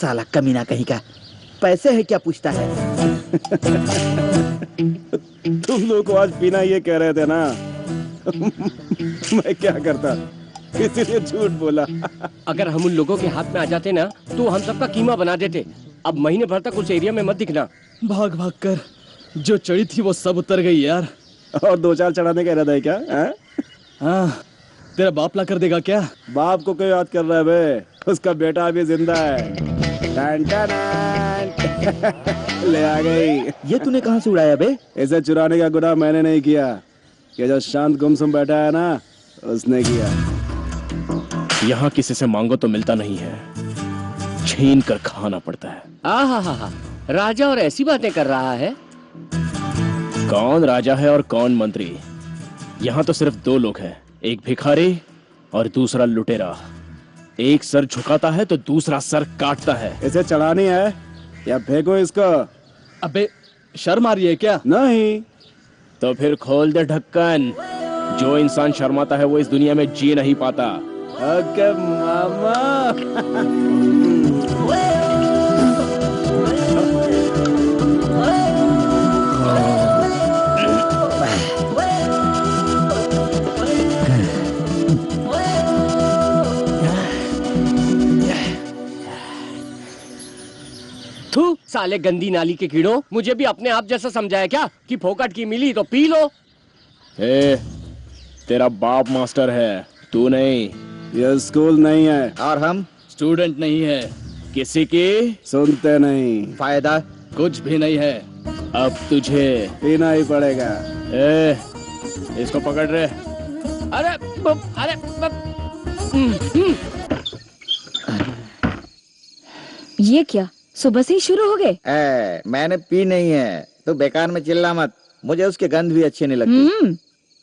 साला कमीना कहीं का, पैसे है क्या पूछता है। तुम लोग को आज पीना ये कह रहे थे ना। मैं क्या करता, इसीलिए झूठ बोला। अगर हम उन लोगों के हाथ में आ जाते ना तो हम सबका कीमा बना देते। अब महीने भर तक उस एरिया में मत दिखना। भाग भाग कर जो चढ़ी थी वो सब उतर गई यार। और दो चार चढ़ाने का इरादा है क्या? हाँ, तेरा बाप ला कर देगा क्या? बाप को क्यों याद कर रहा है बे? उसका बेटा अभी जिंदा है। टन टन ले आ गई। ये तूने कहाँ से उड़ाया बे? इसे चुराने का गुनाह मैंने नहीं किया, ये जो शांत गुमसुम बैठा है ना उसने किया। यहाँ किसी से मांगो तो मिलता नहीं है, छीन कर खाना पड़ता है। आहा, राजा और ऐसी बातें कर रहा है। कौन राजा है और कौन मंत्री? यहाँ तो सिर्फ दो लोग हैं, एक भिखारी और दूसरा लुटेरा। एक सर झुकाता है तो दूसरा सर काटता है। इसे चढ़ानी है या फेंको इसको? अबे शर्म आ रही है क्या? नहीं तो फिर खोल दे ढक्कन। जो इंसान शर्माता है वो इस दुनिया में जी नहीं पाता। ओके मामा। थू, साले गंदी नाली के कीड़ों, मुझे भी अपने आप जैसा समझाया क्या कि फोकट की मिली तो पी लो। तेरा बाप मास्टर है, तू नहीं। ये स्कूल नहीं है और हम स्टूडेंट नहीं है। किसी की सुनते नहीं। फायदा कुछ भी नहीं है। अब तुझे पीना ही पड़ेगा। इसको पकड़ रहे। अरे ये क्या सुबह से ही शुरू हो गए? मैंने पी नहीं है तो बेकार में चिल्ला मत, मुझे उसके गंध भी अच्छी नहीं लगती।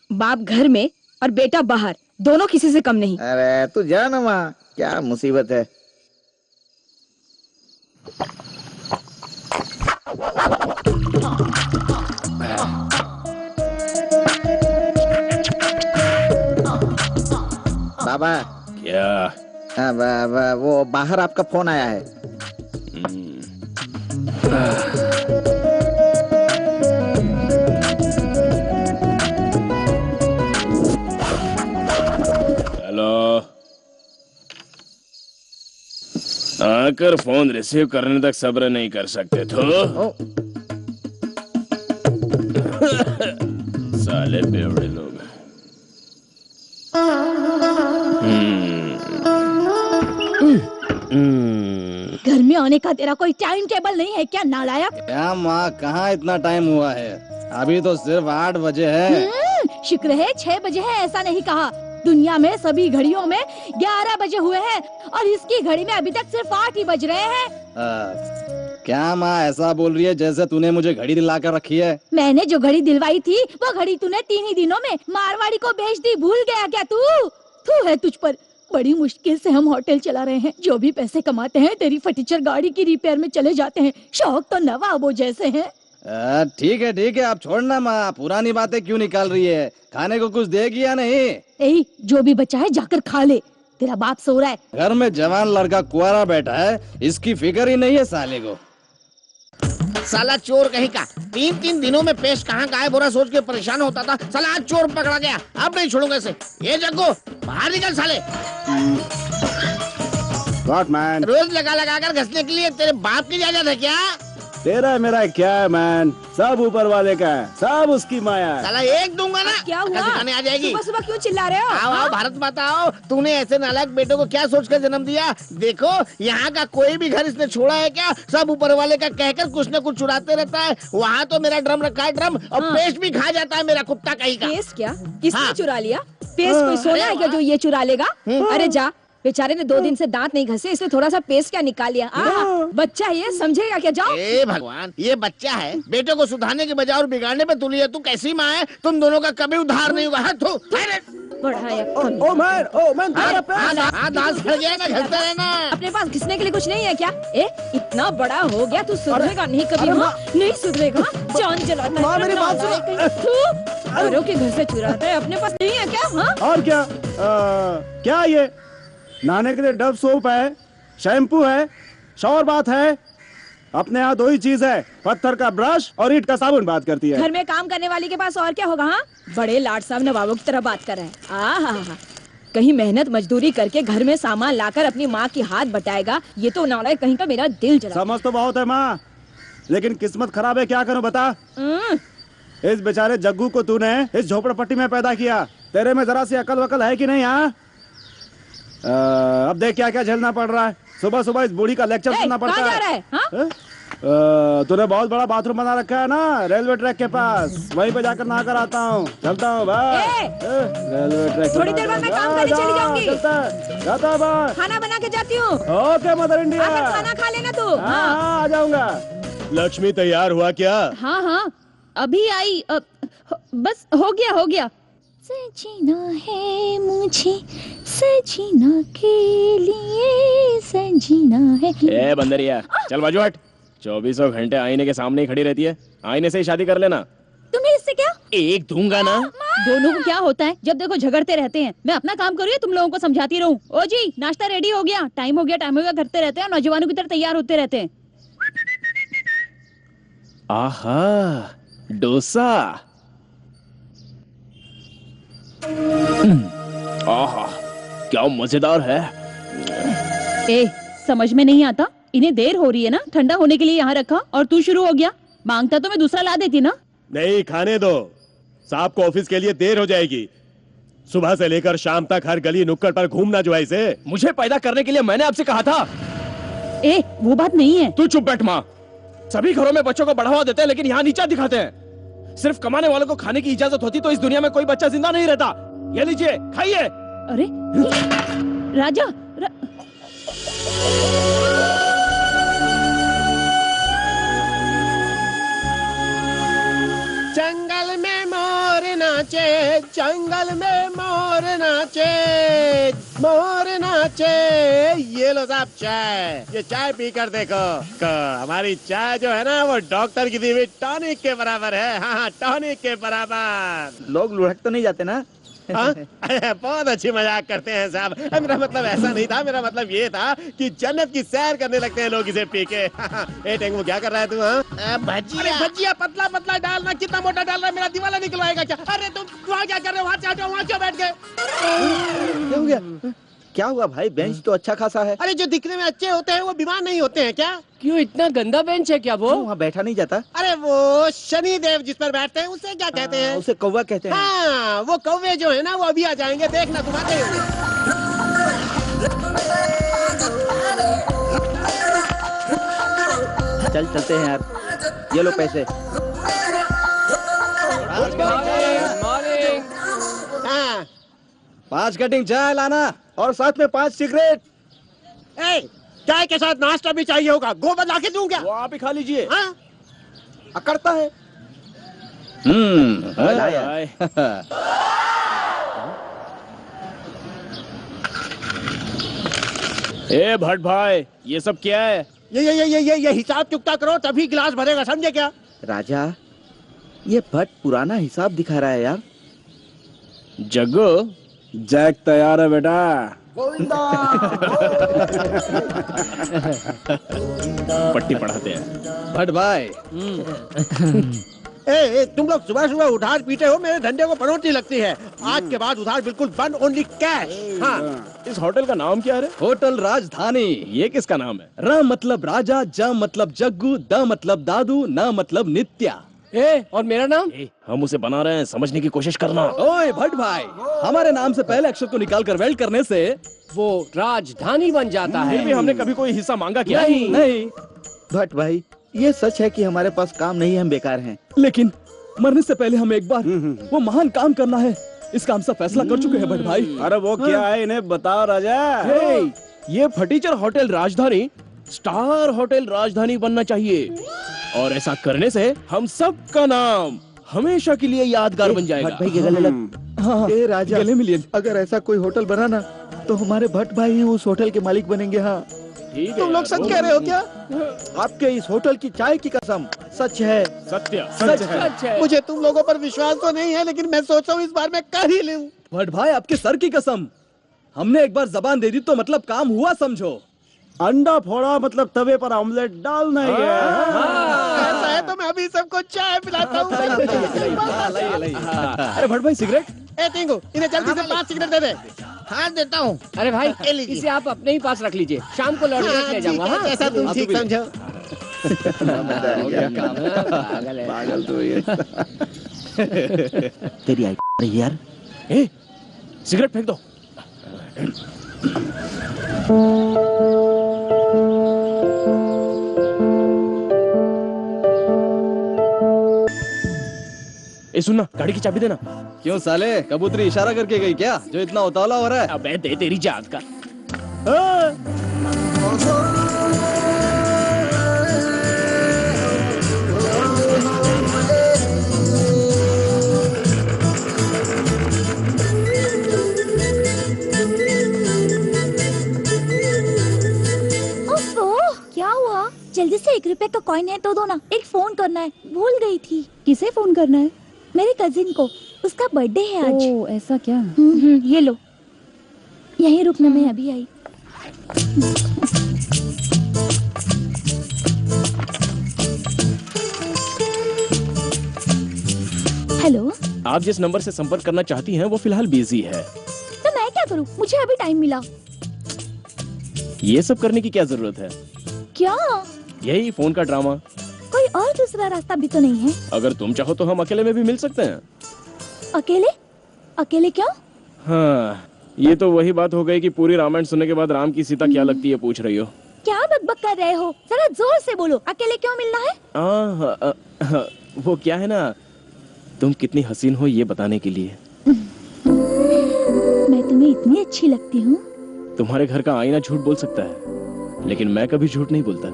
बाप घर में और बेटा बाहर, दोनों किसी से कम नहीं। अरे तू जा ना माँ, क्या मुसीबत है। बाबा क्या? वो बाहर आपका फोन आया है। हेलो, आकर फोन रिसीव करने तक सब्र नहीं कर सकते तो? साले बेवड़े लोग। घर में आने का तेरा कोई टाइम टेबल नहीं है क्या नालायक? क्या माँ, कहाँ इतना टाइम हुआ है? अभी तो सिर्फ 8 बजे है। शुक्र है 6 बजे है, ऐसा नहीं कहा। दुनिया में सभी घड़ियों में 11 बजे हुए हैं और इसकी घड़ी में अभी तक सिर्फ 8 ही बज रहे हैं। क्या माँ ऐसा बोल रही है जैसे तूने मुझे घड़ी दिला कर रखी है? मैंने जो घड़ी दिलवाई थी वो घड़ी तूने 3 ही दिनों में मारवाड़ी को भेज दी, भूल गया क्या तू? तू है तुझ पर। बड़ी मुश्किल से हम होटल चला रहे हैं, जो भी पैसे कमाते हैं तेरी फटीचर गाड़ी की रिपेयर में चले जाते हैं। शौक तो नवाबों जैसे हैं। ठीक है, आप छोड़ना माँ, पुरानी बातें क्यों निकाल रही है? खाने को कुछ देगी या नहीं? जो भी बचा है जाकर खा ले, तेरा बाप सो रहा है। घर में जवान लड़का कुंवारा बैठा है, इसकी फिक्र ही नहीं है साले को। साला चोर कहीं का, 3 दिनों में पेश कहाँ गायब हो रहा सोच के परेशान होता था। साला आज चोर पकड़ा गया, अब नहीं छोड़ूंगा इसे। ये जग्गू बाहर निकल साले। What man? रोज लगा कर घसने के लिए तेरे बाप की इजाजत है क्या? तेरा मेरा क्या है मैन, सब ऊपर वाले का है, सब उसकी माया है। साला एक दूंगा ना, क्या हुआ? दिखाने आ जाएगी। सुबह सुबह क्यों चिल्ला रहे हो? आओ भारत माता आओ। तूने ऐसे नालायक बेटों को क्या सोचकर जन्म दिया? देखो यहाँ का कोई भी घर इसने छोड़ा है क्या? सब ऊपर वाले का कहकर कुछ न कुछ चुराते रहता है। वहाँ तो मेरा ड्रम रखा है, ड्रम, और पेस्ट भी खा जाता है मेरा कुत्ता कहीं का। पेस्ट क्या? किसने हाँ। चुरा लिया? पेस्ट कोई सोना है क्या जो ये चुरा लेगा? अरे जा, बेचारे ने 2 दिन से दांत नहीं घसे, इसलिए थोड़ा सा पेस्ट क्या निकाल लिया। बच्चा है ये, समझेगा क्या? जाओ। ए भगवान, ये बच्चा है, बेटों को सुधारने के बजाय और बिगाड़ने पे तुली है। तू कैसी माँ है? तुम दोनों का कभी उद्धार नहीं हुआ। ओ मैन दांत सड़ गया ना, घसते रहना। अपने पास घिसने के लिए कुछ नहीं है क्या? इतना बड़ा हो गया, तू सुधरेगा नहीं कभी? नहीं सुधरेगा, जान जलाता है। मेरी बात सुनो। औरों के घर से चुराता है, अपने पास नहीं है क्या? हाँ? और क्या? क्या ये नहाने के लिए डव सोप है, शैम्पू है, शौर बात है। अपने यहाँ दो ही चीज है, पत्थर का ब्रश और ईंट का साबुन बात करती है। घर में काम करने वाली के पास और क्या होगा? हाँ, बड़े लाट साहब नवाबों की तरह बात कर रहे हैं। आहा, कहीं मेहनत मजदूरी करके घर में सामान लाकर अपनी माँ की हाथ बटाएगा, ये तो नालायक कहीं का मेरा दिल जला। समझ तो बहुत है माँ, लेकिन किस्मत खराब है, क्या करूं बता। इस बेचारे जग्गू को तूने इस झोपड़पट्टी में पैदा किया, तेरे में जरा सी अकल वकल है कि नहीं? हाँ, अब देख क्या क्या झेलना पड़ रहा है। सुबह सुबह इस बूढ़ी का लेक्चर सुनना पड़ता कहाँ जा रहा है? हाँ? तूने बहुत बड़ा बाथरूम बना रखा है ना रेलवे ट्रैक के पास, वहीं पे जाकर नहा कर आता हूँ। चलता हूँ भाई। रेलवे ट्रैक थोड़ी देर बाद मैं काम करने चली जाऊंगी। जाता है भाई, खाना बना के जाती हूँ। Okay mother India. आकर खाना खा लेना तू। हाँ, आ जाऊंगा। लक्ष्मी तैयार हुआ क्या? हाँ हाँ, अभी आई। बस हो गया। सजीना है मुझे, सजीना के लिए सजीना है। ए बंदरिया, चल बाजू हट। 24 घंटे आईने के सामने ही खड़ी रहती है, आईने से ही शादी कर लेना। तुम्हें इससे क्या? एक दूंगा ना। दोनों को क्या होता है? जब देखो झगड़ते रहते हैं। मैं अपना काम करूँ, तुम लोगों को समझाती रहूं। ओ जी, नाश्ता रेडी हो गया, टाइम हो गया करते रहते हैं, नौजवानों की तरह तैयार होते रहते हैं। आहा, डोसा। आहा, क्या मजेदार है। ए, समझ में नहीं आता? इन्हें देर हो रही है ना, ठंडा होने के लिए यहाँ रखा और तू शुरू हो गया। मांगता तो मैं दूसरा ला देती ना। नहीं, खाने दो, साहब को ऑफिस के लिए देर हो जाएगी। सुबह से लेकर शाम तक हर गली नुक्कड़ पर घूमना जो है इसे। मुझे पैदा करने के लिए मैंने आपसे कहा था। ए, वो बात नहीं है। तू चुप बैठ माँ। सभी घरों में बच्चों को बढ़ावा देते हैं, लेकिन यहाँ नीचा दिखाते हैं। सिर्फ कमाने वालों को खाने की इजाजत होती तो इस दुनिया में कोई बच्चा जिंदा नहीं रहता। ये लीजिए, खाइए। अरे राजा, जंगल में मोर नाचे, जंगल में मोर नाचे, मोर नाचे। ये लो साहब चाय, ये चाय पीकर देखो। हमारी चाय जो है ना, वो डॉक्टर की दी हुई टॉनिक के बराबर है। हाँ, टॉनिक के बराबर। लोग लुढ़क तो नहीं जाते ना? हाँ? बहुत अच्छी मजाक करते हैं साहब। मेरा मतलब ऐसा नहीं था, मेरा मतलब ये था कि जन्नत की सैर करने लगते हैं लोग इसे पी के। ए टेंगू, क्या कर रहा है तू? हाँ, भजिया भजिया पतला पतला डालना, कितना मोटा डाल रहा है? मेरा दिवाला निकलवाएगा क्या? अरे तुम वहाँ क्या कर रहे हो? वहाँ से हटो, वहाँ क्यों बैठ गए? क्या हो गया? क्या हुआ भाई? बेंच तो अच्छा खासा है। अरे जो दिखने में अच्छे होते हैं वो बीमार नहीं होते हैं क्या? क्यों, इतना गंदा बेंच है क्या वो? वहाँ बैठा नहीं जाता? अरे वो शनि देव जिस पर बैठते हैं उसे क्या कहते हैं? उसे कौवा कहते हैं। हाँ, वो कौवे जो है ना, वो अभी आ जाएंगे, देखना तुम आते होंगे। चल चलते हैं यार, ये लो पैसे। हाँ, 5 कटिंग चाय लाना। और साथ में 5 सिगरेट। ए, चाय के साथ नाश्ता भी चाहिए होगा, गोबर ला के दूं क्या? वो आप ही खा लीजिए। हाँ? अकड़ता है। हाय। ए भट्ट भाई, ये सब क्या है? ये हिसाब चुकता करो तभी गिलास भरेगा, समझे क्या? राजा, ये भट्ट पुराना हिसाब दिखा रहा है यार। जग्गू, जैक तैयार है बेटा। पट्टी पढ़ाते हैं। भट्ट भाई, ए, तुम लोग सुबह सुबह उधार पीते हो, मेरे धंधे को बढ़ोतरी लगती है। आज के बाद उधार बिल्कुल बंद, ओनली कैश। हाँ, इस होटल का नाम क्या है? होटल राजधानी। ये किसका नाम है? र मतलब राजा, ज मतलब जग्गू, द मतलब दादू, न मतलब नित्या। ए, और मेरा नाम? हम उसे बना रहे हैं, समझने की कोशिश करना। ओए भट्ट भाई, हमारे नाम से पहले अक्षर को निकाल कर वेल्ड करने से वो राजधानी बन जाता है। फिर भी हमने कभी कोई हिस्सा मांगा क्या? नहीं। भट्ट भाई, ये सच है कि हमारे पास काम नहीं है, हम बेकार हैं। लेकिन मरने से पहले हमें एक बार वो महान काम करना है। इस काम से फैसला कर चुके हैं भट्ट भाई। अरे वो क्या है, इन्हें बताओ राजा। ये फटीचर होटल राजधानी स्टार होटल राजधानी बनना चाहिए, और ऐसा करने से हम सब का नाम हमेशा के लिए यादगार बन जाएगा। भट्ट भाई के गले लग। हाँ, ए राजा, गले मिलिए। अगर ऐसा कोई होटल बना ना, तो हमारे भट्ट भाई ही उस होटल के मालिक बनेंगे। हाँ, ठीक है। तुम लोग सच कह रहे हो क्या? आपके इस होटल की चाय की कसम, सच है। सत्य सच है। मुझे तुम लोगों पर विश्वास तो नहीं है, लेकिन मैं सोच रहा हूँ इस बार मैं कर ही लूं। भट्ट भाई, आपके सर की कसम, हमने एक बार जबान दे दी तो मतलब काम हुआ समझो। अंडा फोड़ा मतलब तवे पर ऑमलेट डालना ही है। ऐसा है तो मैं अभी सबको चाय पिलाता हूँ। अरे भट्ट भाई सिगरेट। ए टिंगू, इन्हें जल्दी से 5 सिगरेट दे दे। हाँ देता हूँ। अरे भाई ये लीजिए। इसे आप अपने ही पास रख लीजिए, शाम को लौट हाँ, ले जाऊंगा। ठीक है, हाँ? जैसा तुम ठीक समझो। पागल है। पागल तो ये। तेरी आई रही यार। ए, सिगरेट फेंक दो। ए सुनना, गाड़ी की चाबी देना। क्यों साले, कबूतरी इशारा करके गई क्या जो इतना उतावला हो रहा है? अबे दे तेरी जात का। ओफो, क्या हुआ? जल्दी से 1 रुपए का कॉइन है तो दो ना, एक फोन करना है, भूल गई थी। किसे फोन करना है? मेरे कजिन को, उसका बर्थडे है आज। ओ, ऐसा क्या? ये लो, यहीं रुकना, मैं अभी आई। हेलो, आप जिस नंबर से संपर्क करना चाहती हैं वो फिलहाल बिजी है। तो मैं क्या करूं? मुझे अभी टाइम मिला। ये सब करने की क्या जरूरत है? क्या? यही फोन का ड्रामा। कोई और दूसरा रास्ता भी तो नहीं है? अगर तुम चाहो तो हम अकेले में भी मिल सकते हैं। अकेले? अकेले क्यों? हाँ, ये तो वही बात हो गई कि पूरी रामायण सुनने के बाद राम की सीता क्या लगती है पूछ रही हो। क्या बकबक कर रहे हो? जरा जोर से बोलो, अकेले क्यों मिलना है? वो क्या है ना, तुम कितनी हसीन हो ये बताने के लिए। मैं तुम्हें इतनी अच्छी लगती हूँ? तुम्हारे घर का आईना झूठ बोल सकता है, लेकिन मैं कभी झूठ नहीं बोलता।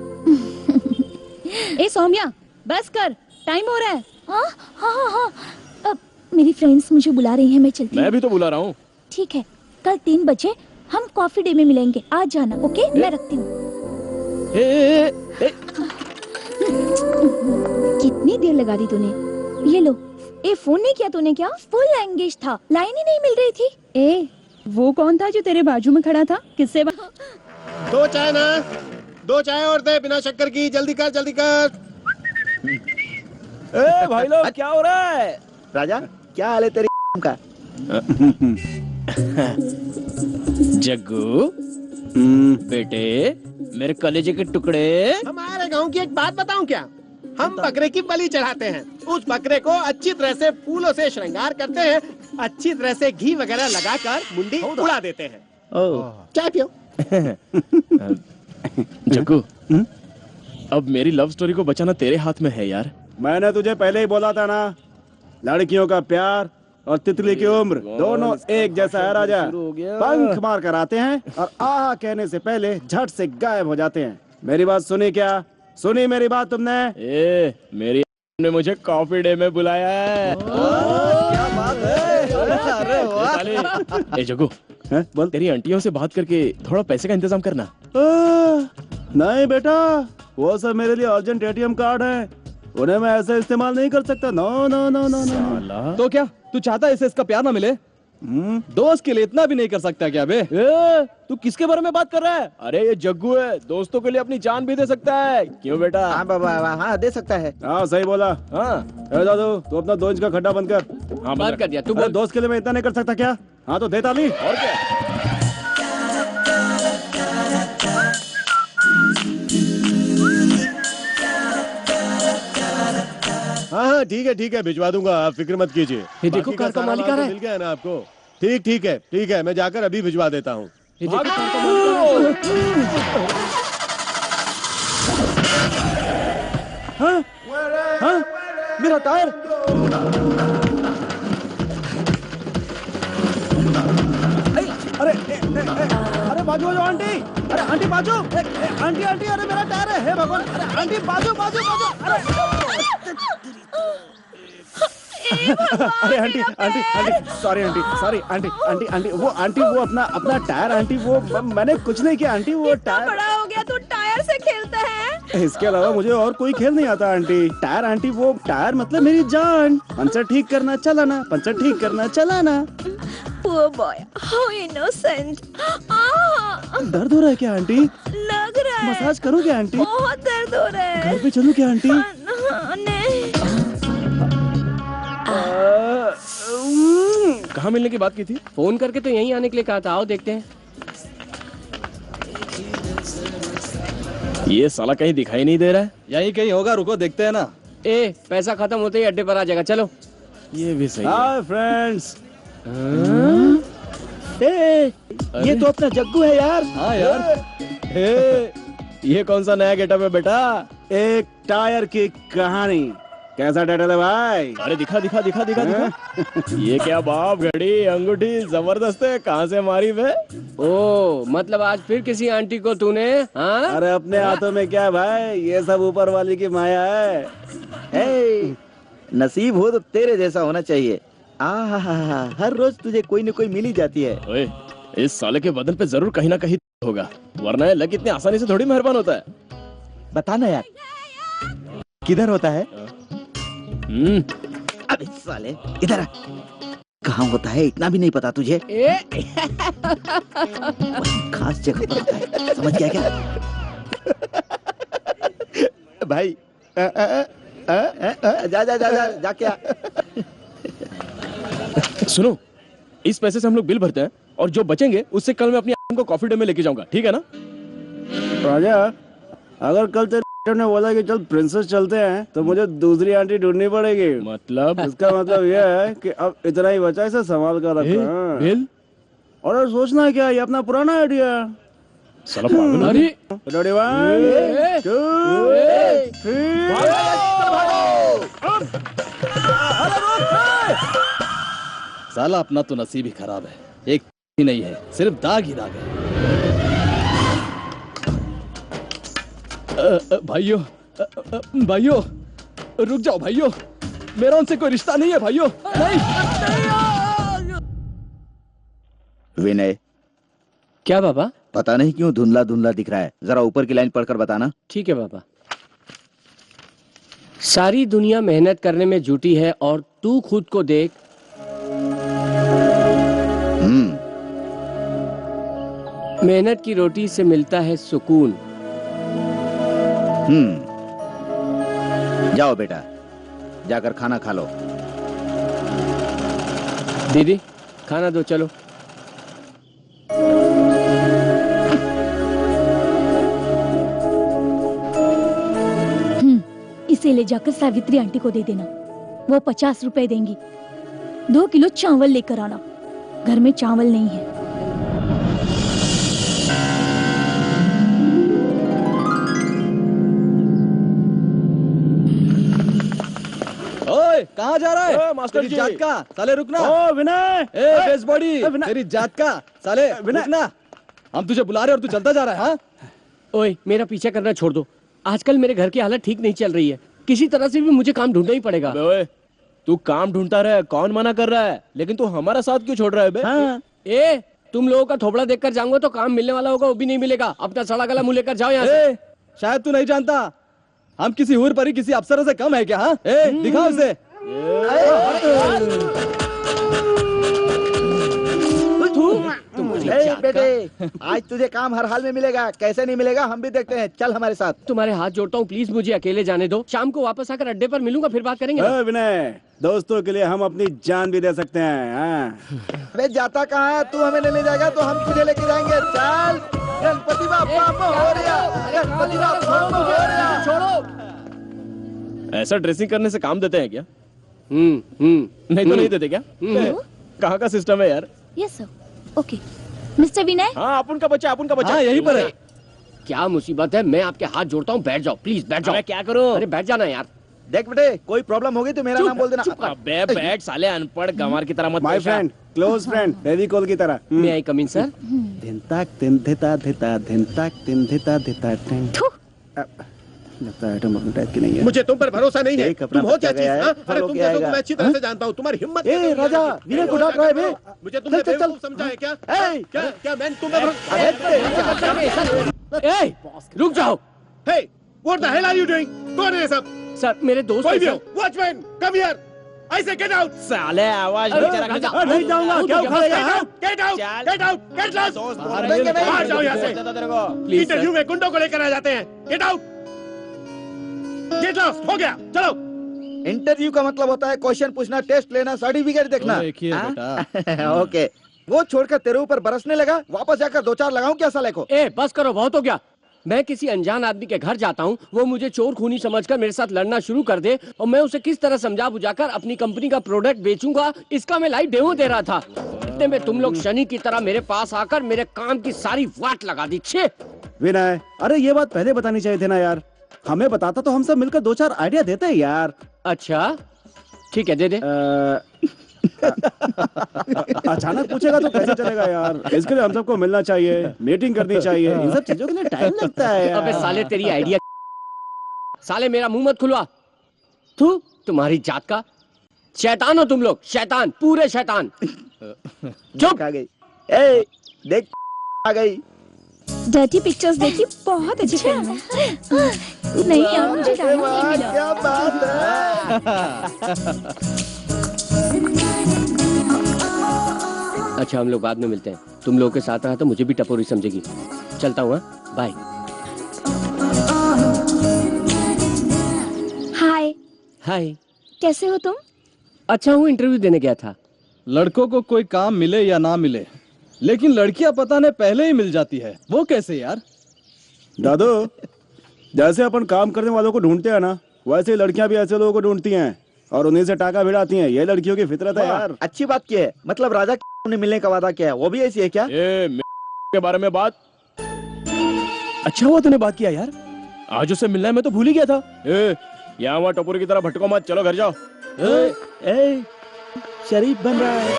ए सौम्या, बस कर, टाइम हो रहा है। हाँ हाँ हाँ हाँ। अब मेरी फ्रेंड्स मुझे बुला रही हैं, मैं चलती हूँ। मैं भी तो बुला रहा हूँ। ठीक है, कल 3 बजे हम कॉफी डे में मिलेंगे, आज जाना। ओके, मैं रखती हूँ। कितनी देर लगा दी तूने? ये लो। ए, फोन नहीं किया तूने क्या? फुल एंगेज था, लाइन ही नहीं मिल रही थी। ए, वो कौन था जो तेरे बाजू में खड़ा था? किससे 2 चाय ना, 2 चाय और दे बिना शक्कर की। जल्दी कर, जल्दी कर। ए भाई लोग, क्या हो रहा है? राजा, क्या हाल है तेरी का? जग्गू बेटे, मेरे कलेजे के टुकड़े। हमारे गांव की एक बात बताऊं क्या? हम बकरे की बलि चढ़ाते हैं। उस बकरे को अच्छी तरह से फूलों से श्रृंगार करते हैं, अच्छी तरह से घी वगैरह लगाकर मुंडी उड़ा देते हैं। चाय पियो। जग्गू, अब मेरी लव स्टोरी को बचाना तेरे हाथ में है यार। मैंने तुझे पहले ही बोला था ना, लड़कियों का प्यार और तितली की उम्र दोनों एक जैसा है राजा। पंख मार कर आते हैं और आहा कहने से पहले झट से गायब हो जाते हैं। मेरी बात सुनी क्या? सुनी मेरी बात तुमने? ए, मेरी ने मुझे कॉफी डे में बुलाया है। क्या बात है? अरे वाह। साले। ए जग्गू, बोल। तेरी आंटियों से बात करके थोड़ा पैसे का इंतजाम करना। नहीं बेटा, वो सब मेरे लिए अर्जेंट एटीएम कार्ड है, उन्हें मैं ऐसे इस्तेमाल नहीं कर सकता। No no no no no. साला। तो क्या तू चाहता है इसे इसका प्यार ना मिले? दोस्त के लिए इतना भी नहीं कर सकता क्या बे? तू किसके बारे में बात कर रहा है? अरे ये जग्गू है, दोस्तों के लिए अपनी जान भी दे सकता है। क्यों बेटा? हाँ बाबा, हाँ दे सकता है। हाँ सही बोला। हाँ ए दादू, तू अपना 2 इंच का खड्डा बंद कर। हाँ, बात कर दिया तू। अरे बोल। दोस्त के लिए मैं इतना नहीं कर सकता क्या? हाँ तो दे ताली। और क्या? हाँ ठीक है, भिजवा दूंगा, आप फिक्र मत कीजिए। ये देखो, बाकी कार का सारा मालिक आ माल तो रहा है। मिल गया है ना आपको? ठीक है, मैं जाकर अभी भिजवा देता हूँ। ये देखो, कार का मालिक आ रहा है। मेरा टायर। अरे बाजू बाजू आंटी, अरे आंटी बाजू, आंटी आंटी, अरे मेरा टायर है। हे भगवान, अरे आंटी बाजू बाजू बाजू, अरे aunty aunty aunty, sorry aunty, sorry aunty aunty aunty, वो आंटी वो अपना टायर आंटी, वो मैंने कुछ नहीं किया आंटी, वो टायर। बड़ा हो गया तू टायर से खेलता है? इसके अलावा मुझे और कोई खेल नहीं आता आंटी। टायर आंटी, वो टायर मतलब मेरी जान। पंचर ठीक करना चलाना, पंचर ठीक करना चलाना। Poor boy, how innocent. दर्द हो रहा है क्या आंटी? लग रहा है मसाज करो क्या आंटी? बहुत दर्द हो रहा है। घर पे चलो क्या आंटी? नहीं। कहाँ मिलने की बात की थी? फोन करके तो यहीं आने के लिए कहा था। आओ देखते हैं। ये साला कहीं दिखाई नहीं दे रहा है। यहीं कहीं होगा, रुको देखते हैं ना। ए, पैसा खत्म होते ही अड्डे पर आ जाएगा। चलो। ये भी सही है। Hi friends. ये तो अपना जग्गू है यार। हाँ यार। ये कौन सा नया गेटअप है बेटा? एक टायर की कहानी। कैसा टाइटल है भाई? अरे दिखा दिखा दिखा दिखा दिखा। ये क्या बाप, घड़ी अंगूठी जबरदस्त है। कहाँ से मारी बे? ओ, मतलब आज फिर किसी आंटी को तूने? हाँ? अरे अपने हाथों में क्या भाई, ये सब ऊपर वाली की माया है। हे, नसीब हो तो तेरे जैसा होना चाहिए। हर रोज तुझे कोई न कोई मिल ही जाती है। ओए, इस साले के बदन पे जरूर कहीं ना कहीं होगा, वरना ये लक इतने आसानी से थोड़ी मेहरबान होता है। बताना यार, किधर होता है? अबे साले, इधर आ। कहाँ होता है इतना भी नहीं पता तुझे? खास जगह पर होता है, समझ गया क्या? भाई जा जा जा जा जा क्या? सुनो, इस पैसे से हम लोग बिल भरते हैं और जो बचेंगे उससे कल मैं अपनी को कॉफी डे में लेके जाऊंगा, ठीक है ना? राजा, अगर कल तेरे ने बोला कि चल प्रिंसेस चलते हैं तो मुझे दूसरी आंटी ढूंढनी पड़ेगी। मतलब? इसका मतलब यह है कि अब इतना ही बचा, इसे संभाल कर रखना। बिल? और सोचना क्या, ये अपना पुराना आइडिया। साला पागल। अरे रेडी, 1 2 3। साला अपना तो नसीब ही खराब है, एक ही नहीं है, सिर्फ दाग ही दाग है। भाइयों, भाइयों रुक जाओ भाइयों, मेरा उनसे कोई रिश्ता नहीं है भाइयों। नहीं। विनय, क्या बाबा? पता नहीं क्यों धुंधला धुंधला दिख रहा है, जरा ऊपर की लाइन पढ़कर बताना। ठीक है बाबा। सारी दुनिया मेहनत करने में जुटी है और तू खुद को देख। मेहनत की रोटी से मिलता है सुकून। जाओ बेटा, जाकर खाना खा लो। दीदी, खाना दो, चलो। इसे ले जाकर सावित्री आंटी को दे देना, वो 50 रुपए देंगी। 2 किलो चावल लेकर आना, घर में चावल नहीं है। ओए, कहाँ जा रहा है? मास्टर तेरी जी। जात का साले, रुकना। ओ विनय, बेस बॉडी, तेरी जात का साले रुकना। हम तुझे बुला रहे और तू चलता जा रहा है। हाँ? ओए, मेरा पीछा करना छोड़ दो। आजकल मेरे घर की हालत ठीक नहीं चल रही है, किसी तरह से भी मुझे काम ढूंढना ही पड़ेगा। ओए, तू काम ढूंढता रहे, कौन मना कर रहा है? लेकिन तू हमारा साथ क्यों छोड़ रहा है बे? हाँ। ए, तुम लोगों का थोबड़ा देखकर जाऊंगा तो काम मिलने वाला होगा वो भी नहीं मिलेगा। अपना सड़ा गला मुंह लेकर जाओ यहाँ से। शायद तू नहीं जानता, हम किसी हूर परी किसी अफसर से कम है क्या? हाँ? दिखाओ उसे। बेटे, आज तुझे काम हर हाल में मिलेगा, कैसे नहीं मिलेगा हम भी देखते हैं। चल हमारे साथ। तुम्हारे हाथ जोड़ता हूँ, प्लीज मुझे अकेले जाने दो। शाम को वापस आकर अड्डे पर मिलूंगा, फिर बात करेंगे। विनय, दोस्तों के लिए हम अपनी जान भी दे सकते हैं। हाँ। अबे जाता कहाँ है? तू हमें ले जाएगा तो हम तुझे लेके जाएंगे। चल, गणपति बाप्पा मोरया, गणपति बाप्पा मोरया। छोड़ो। ऐसा ड्रेसिंग करने से काम देते हैं क्या? नहीं तो नहीं देते क्या? कहाँ का सिस्टम है यार? Yes sir, okay. मिस्टर विनय, हाँ, अपन का बच्चा, अपन का बच्चा। हाँ, यहीं पर है। क्या मुसीबत है? मैं आपके हाथ जोड़ता हूँ, बैठ जाओ प्लीज, बैठ जाओ। मैं क्या करूँ? अरे बैठ जाना यार। देख बेटे, कोई प्रॉब्लम होगी तो मेरा नाम बोल देना। अबे बैठ साले, अनपढ़ गंवार की तरह मत माय पेश आ। फ्रेंड, क्लोज फ्रेंड, फेविकोल की तरह। मैं आई कम इन सर? दिन तक दिन देता देता, दिन तक दिन देता देता। लगता है आइटम अपने टाइप की नहीं है। मुझे तुम पर भरोसा नहीं है। देख, अपना तुम हो क्या बच्चा चीज? गया है, हाँ? अरे फल तुम हो जैसों को गया मैं अच्छी तरह से जानता हूँ। तुम्हारी हिम्मत ए, कैसे राजा, हुई? विनय को डांट रहा है बे। मुझे तुमने चल, चल, बेवकूफ समझा है क्या? ए, क्या क्या मैं तुम पर ए, रुक जाओ। Hey, what the hell are you doing? कौन है ये सब? सर, मेरे दोस्त कोई हैं भी सर। हो, वॉचमैन, कम हियर। ऐसे गेट आउट। साले आवाज नीचे रख जा। नहीं जाऊंगा, क्या उखाड़ेगा? Get out, get out, get lost. बाहर जाओ यहाँ से। तेरे को इंटरव्यू में गुंडों को लेकर आ जाते हैं। Gate out, get lost. हो गया, चलो। इंटरव्यू का मतलब होता है क्वेश्चन पूछना, टेस्ट लेना, सर्टिफिकेट देखना। एक ही है बेटा। ओके, वो छोड़कर तेरे ऊपर बरसने लगा, वापस जाकर 2-4 लगाऊं क्या साले को? ए बस करो, बहुत हो गया। मैं किसी अनजान आदमी के घर जाता हूँ, वो मुझे चोर खूनी समझकर मेरे साथ लड़ना शुरू कर दे और मैं उसे किस तरह समझा बुझाकर अपनी कंपनी का प्रोडक्ट बेचूंगा, इसका मैं लाइव डेमो दे रहा था। इतने में तुम लोग शनि की तरह मेरे पास आकर मेरे काम की सारी वाट लगा दी। छे विनय, अरे ये बात पहले बतानी चाहिए थी ना यार। हमें बताता तो हम सब मिलकर 2-4 आइडिया देते हैं यार। अच्छा ठीक है, दे दे। अचानक पूछेगा तो कैसे चलेगा यार। इसके लिए हम सबको मिलना चाहिए, मीटिंग करनी चाहिए, इन सब चीजों के लिए टाइम लगता है यार। अबे साले तेरी आइडिया, साले मेरा मुंह मत खुलवा। तू तुम्हारी जात का शैतान हो तुम लोग, शैतान, पूरे शैतान। चुप आ गई। ए देख आ गई। डर्टी पिक्चर्स देखी, बहुत अच्छी फिल्म है। नहीं यार, मुझे टाइम नहीं मिला। क्या बात है। अच्छा हम लोग बाद में मिलते हैं। तुम लोगों के साथ रहा तो मुझे भी टपोरी समझेगी। चलता हूँ, बाय। हाय। हाय, कैसे हो तुम? अच्छा हूँ, इंटरव्यू देने गया था। लड़कों को कोई काम मिले या ना मिले, लेकिन लड़कियां पता नहीं पहले ही मिल जाती है। वो कैसे यार? दादू, जैसे अपन काम करने वालों को ढूंढते हैं ना, वैसे ही लड़कियां भी ऐसे लोगों को ढूंढती हैं और उन्हीं से टाका भिड़ाती हैं। ये लड़कियों की फितरत है यार। अच्छी बात की है। मतलब राजा ने मिलने का वादा किया है, वो भी ऐसी है क्या? के बारे में बात। अच्छा हुआ तूने बात किया यार, आज उसे मिलना है, मैं तो भूल ही गया था। यहाँ वहाँ टपोरी की तरह भटको मत, चलो घर जाओ। शरीफ बन रहा है।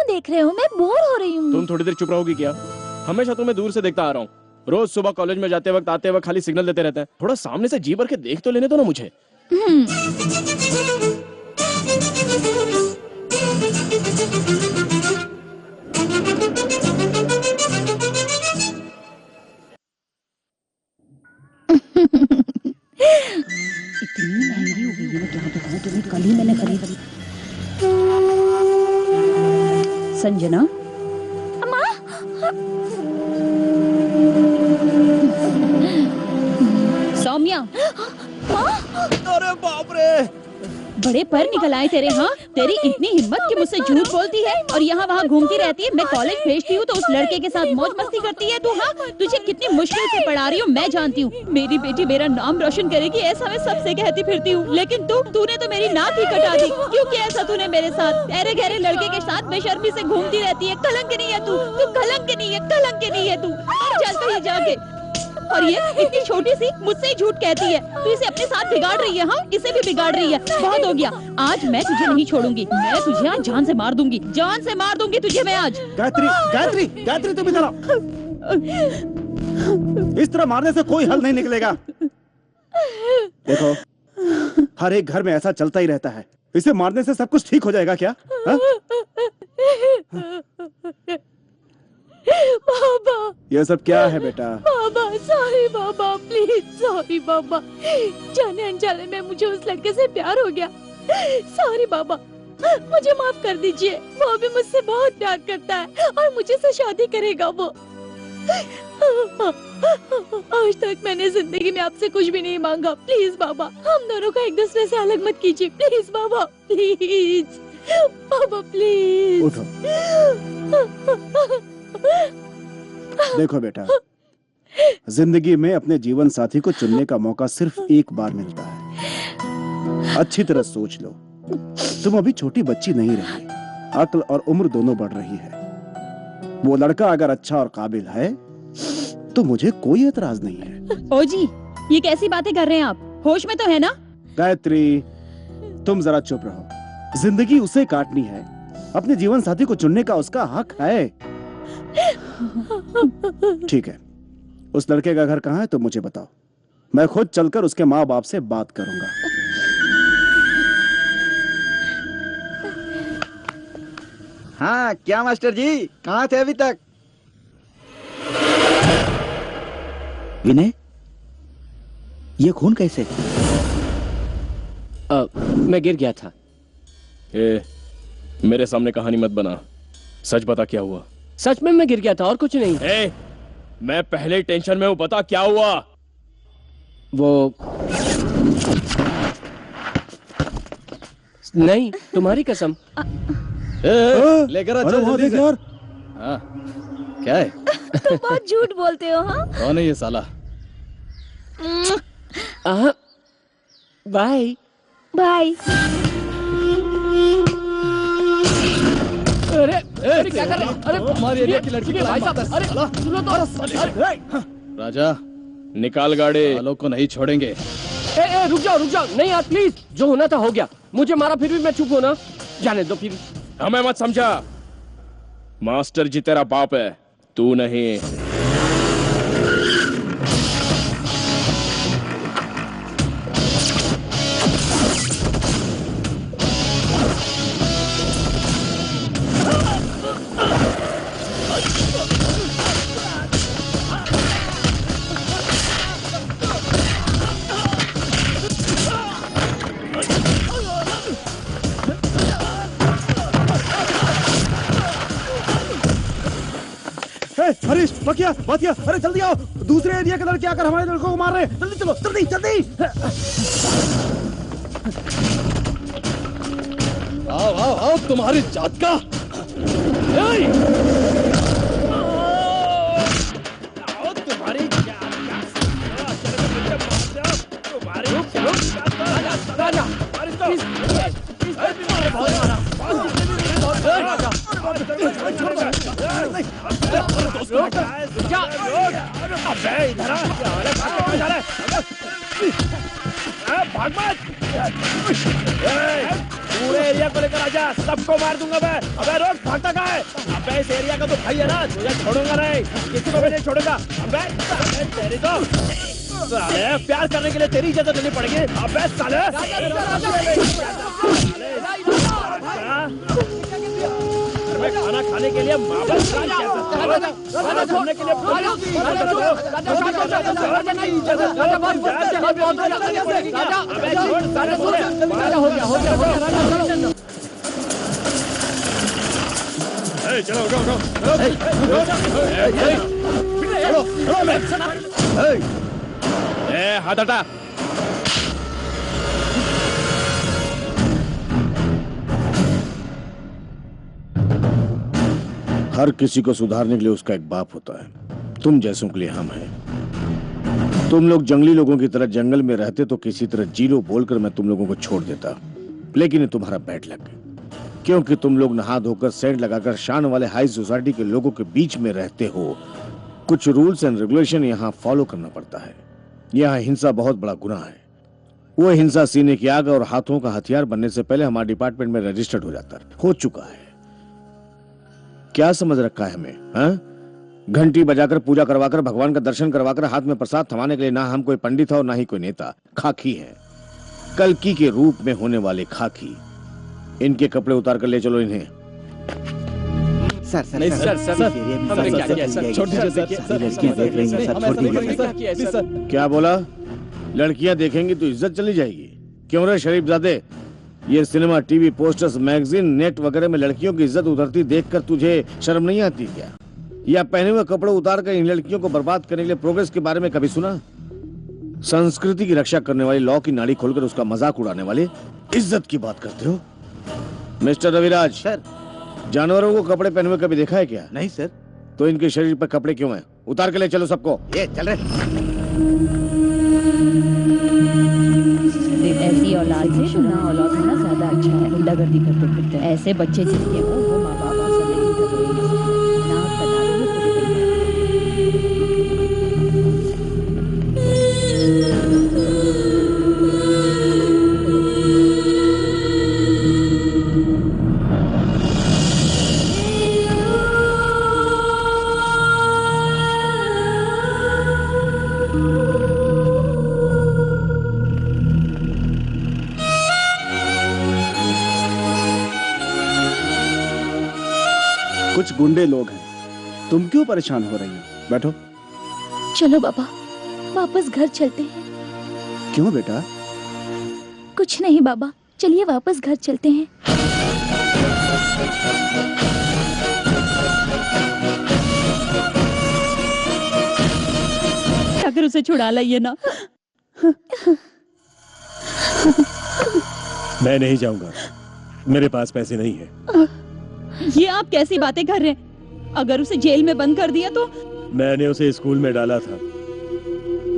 देख रहे हो, मैं बोर हो रही हूँ। तुम थोड़ी देर चुप रहोगी क्या? हमेशा तुम्हें दूर से देखता आ रहा हूँ। रोज सुबह कॉलेज में जाते वक्त आते वक्त खाली सिग्नल देते रहते हैं। थोड़ा सामने से जी भर के देख तो लेने दो ना मुझे। इतनी महंगी हो गई है, मैं क्या बताऊं तुम्हें, कल ही मैंने खरीदी। संजना, सौम्या, अरे बाप रे, बड़े पर निकल आए तेरे। हाँ, तेरी इतनी हिम्मत कि मुझसे झूठ बोलती है और यहाँ वहाँ घूमती रहती है। मैं कॉलेज भेजती हूँ तो उस लड़के के साथ मौज मस्ती करती है। तू हाँ, तुझे कितनी मुश्किल से पढ़ा रही हूँ मैं जानती हूँ। मेरी बेटी मेरा नाम रोशन करेगी ऐसा मैं सबसे कहती फिरती हूँ, लेकिन तूने तो मेरी नाक ही कटा दी। क्यों किया ऐसा तूने मेरे साथ? ऐरे गहरे लड़के के साथ बेशर्मी से घूमती रहती है। कलंक नहीं है तू कलंक नहीं है, कलंक नहीं है तू। चल कहीं जाके। और ये इतनी छोटी सी मुझसे ही झूठ कहती है। तू इसे अपने साथ बिगाड़ रही है। हाँ, इसे भी बिगाड़ रही है। बहुत हो गया, आज मैं तुझे नहीं छोड़ूंगी। मैं तुझे आज जान से मार दूंगी, जान से मार दूंगी तुझे मैं आज। गायत्री, गायत्री, गायत्री तुम इधर आओ। इस तरह मारने से कोई हल नहीं निकलेगा। देखो, हर एक घर में ऐसा चलता ही रहता है। इसे मारने से सब कुछ ठीक हो जाएगा क्या? हा? बाबा, ये सब क्या है बेटा? बाबा सॉरी बाबा, प्लीज सॉरी बाबा। जाने अनजाने में मुझे उस लड़के से प्यार हो गया। सॉरी बाबा, मुझे माफ कर दीजिए। वो भी मुझसे बहुत प्यार करता है और मुझे से शादी करेगा वो। आज तक मैंने जिंदगी में आपसे कुछ भी नहीं मांगा। प्लीज बाबा, हम दोनों को एक दूसरे से अलग मत कीजिए। Please Baba, please Baba, please. उठो। देखो बेटा, जिंदगी में अपने जीवन साथी को चुनने का मौका सिर्फ एक बार मिलता है। अच्छी तरह सोच लो, तुम अभी छोटी बच्ची नहीं रही, अक्ल और उम्र दोनों बढ़ रही है। वो लड़का अगर अच्छा और काबिल है तो मुझे कोई एतराज नहीं है। ओ जी, ये कैसी बातें कर रहे हैं आप? होश में तो है ना? गायत्री, तुम जरा चुप रहो। जिंदगी उसे काटनी है, अपने जीवन साथी को चुनने का उसका हक है। ठीक है, उस लड़के का घर कहाँ है तो मुझे बताओ, मैं खुद चलकर उसके माँ बाप से बात करूंगा। हाँ क्या मास्टर जी, कहाँ थे अभी तक? विनय, ये खून कैसे? मैं गिर गया था। मेरे सामने कहानी मत बना, सच बता क्या हुआ। सच में मैं गिर गया था और कुछ नहीं। मैं पहले टेंशन में हूं, बता क्या हुआ। वो नहीं, तुम्हारी कसम। लेकर आ, अरे चल वहाँ जल्दी देख से। यार। हाँ, क्या है? तुम बहुत झूठ बोलते हो। हाँ कौन है ये साला? बाय भाई। अरे क्या कर रहे हो? अरे हमारे एरिया की लड़की को भाई मारता साहब, है, अरे सुनो तो। राजा, निकाल गाड़ी। सालों को नहीं छोड़ेंगे। रुक जाओ। नहीं यार प्लीज, जो होना था हो गया। मुझे मारा फिर भी मैं चुप हूं ना। जाने दो फिर। हमें मत समझा, मास्टर जी तेरा बाप है, तू नहीं। हरीश, बकिया, बातिया, अरे जल्दी आओ। दूसरे एरिया के लड़के आकर हमारे लड़कों को मार रहे हैं। जल्दी चलो, जल्दी जल्दी। आओ आओ आओ, तुम्हारी जात का। पूरे एरिया को लेकर आजा, सबको मार दूंगा मैं। अबे रोक, भागता कहाँ है? अबे इस एरिया का तो भाई है ना, तुझे छोड़ूंगा नहीं, किसी को भी नहीं छोड़ूंगा। अबे तेरी तो साले, प्यार करने के लिए तेरी इज्जत देनी पड़ेगी। अबे साले, मैं खाना खाने के लिए माँ बाप खाने के लिए चलो हाथ हटा। हर किसी को सुधारने के लिए उसका एक बाप होता है। तुम जैसों के लिए हम हैं। तुम लोग जंगली लोगों की तरह जंगल में रहते तो किसी तरह जीरो बोलकर मैं तुम लोगों को छोड़ देता, लेकिन ये तुम्हारा बैड लग गया, क्योंकि तुम लोग नहा धोकर सेंट लगाकर शान वाले हाई सोसाइटी के लोगों के बीच में रहते हो। कुछ रूल्स एंड रेगुलेशन यहाँ फॉलो करना पड़ता है। यहाँ हिंसा बहुत बड़ा गुनाह है। वो हिंसा सीने की आग और हाथों का हथियार बनने से पहले हमारे डिपार्टमेंट में रजिस्टर्ड हो चुका है। क्या समझ रखा है हमें? हाँ? घंटी बजाकर पूजा करवाकर भगवान का दर्शन करवाकर हाथ में प्रसाद थमाने के लिए ना हम कोई पंडित है और ना ही कोई नेता। खाकी है, कल्कि के रूप में होने वाले खाकी। इनके कपड़े उतार कर ले चलो इन्हें। सर हमने क्या किया सर? छोड़ दीजिए सर। क्या बोला? लड़कियां देखेंगी तो इज्जत चली जाएगी? क्यों रे शरीफजादे, ये cinema, TV, posters, magazine, net वगैरह में लड़कियों की इज्जत उतरती देखकर तुझे शर्म नहीं आती क्या? या पहने हुए कपड़े उतार कर इन लड़कियों को बर्बाद करने के लिए प्रोग्रेस के बारे में कभी सुना? संस्कृति की रक्षा करने वाली लॉ की नाड़ी खोलकर उसका मजाक उड़ाने वाले इज्जत की बात करते हो? मिस्टर रविराज सर, जानवरों को कपड़े पहने हुए कभी देखा है क्या? नहीं सर। तो इनके शरीर पर कपड़े क्यों हैं? उतार के ले चलो सबको। ये चल रहे। ऐसी औलाद से ना औलाद होना ज्यादा अच्छा है। गुंडागर्दी करते फिरते ऐसे बच्चे जिसके हो वो माँ बाप आसन नहीं कर रहे। ना बता कुछ गुंडे लोग हैं। तुम क्यों परेशान हो रही हो? बैठो। चलो बाबा, वापस घर चलते हैं। क्यों बेटा? कुछ नहीं बाबा, चलिए वापस घर चलते हैं। अगर उसे छुड़ा लाइए ना। मैं नहीं जाऊंगा, मेरे पास पैसे नहीं है। ये आप कैसी बातें कर रहे हैं? अगर उसे जेल में बंद कर दिया तो? मैंने उसे स्कूल में डाला था,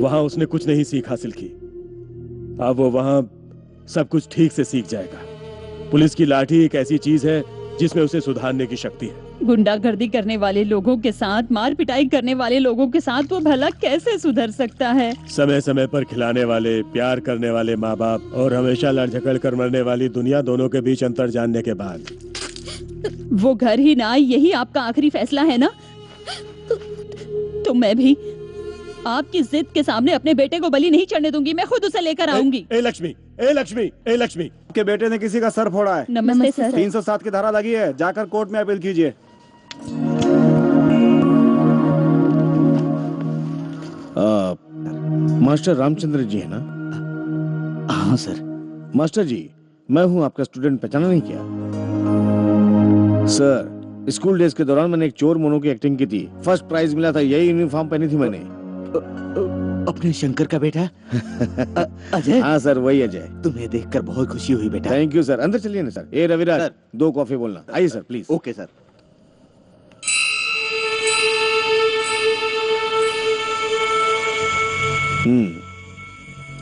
वहां उसने कुछ नहीं सीख हासिल की। अब वो वहां सब कुछ ठीक से सीख जाएगा। पुलिस की लाठी एक ऐसी चीज है जिसमें उसे सुधारने की शक्ति है। गुंडागर्दी करने वाले लोगों के साथ, मार पिटाई करने वाले लोगों के साथ वो भला कैसे सुधर सकता है? समय समय पर खिलाने वाले, प्यार करने वाले माँ बाप और हमेशा लड़ झगड़ कर मरने वाली दुनिया, दोनों के बीच अंतर जानने के बाद वो घर ही ना, यही आपका आखिरी फैसला है ना? तो मैं भी आपकी जिद के सामने अपने बेटे को बलि नहीं चढ़ने दूंगी। मैं खुद उसे लेकर आऊंगी। ए लक्ष्मी, ए लक्ष्मी, ए लक्ष्मी, के बेटे ने किसी का सर फोड़ा है। नमस्ते सर। 307 की धारा लगी है, जाकर कोर्ट में अपील कीजिए। मास्टर रामचंद्र जी है ना? हाँ सर। मास्टर जी, मैं हूँ आपका स्टूडेंट, पहचाना नहीं क्या? सर, स्कूल डेज के दौरान मैंने एक चोर मोनो की एक्टिंग की थी, फर्स्ट प्राइज मिला था। यही यूनिफॉर्म पहनी थी मैंने। अपने शंकर का बेटा अजय? हाँ सर, वही अजय। तुम्हें देखकर बहुत खुशी हुई बेटा। Thank you sir. अंदर चलिए ना सर। ए रविराज, 2 कॉफी बोलना। आइए सर प्लीज। Okay sir.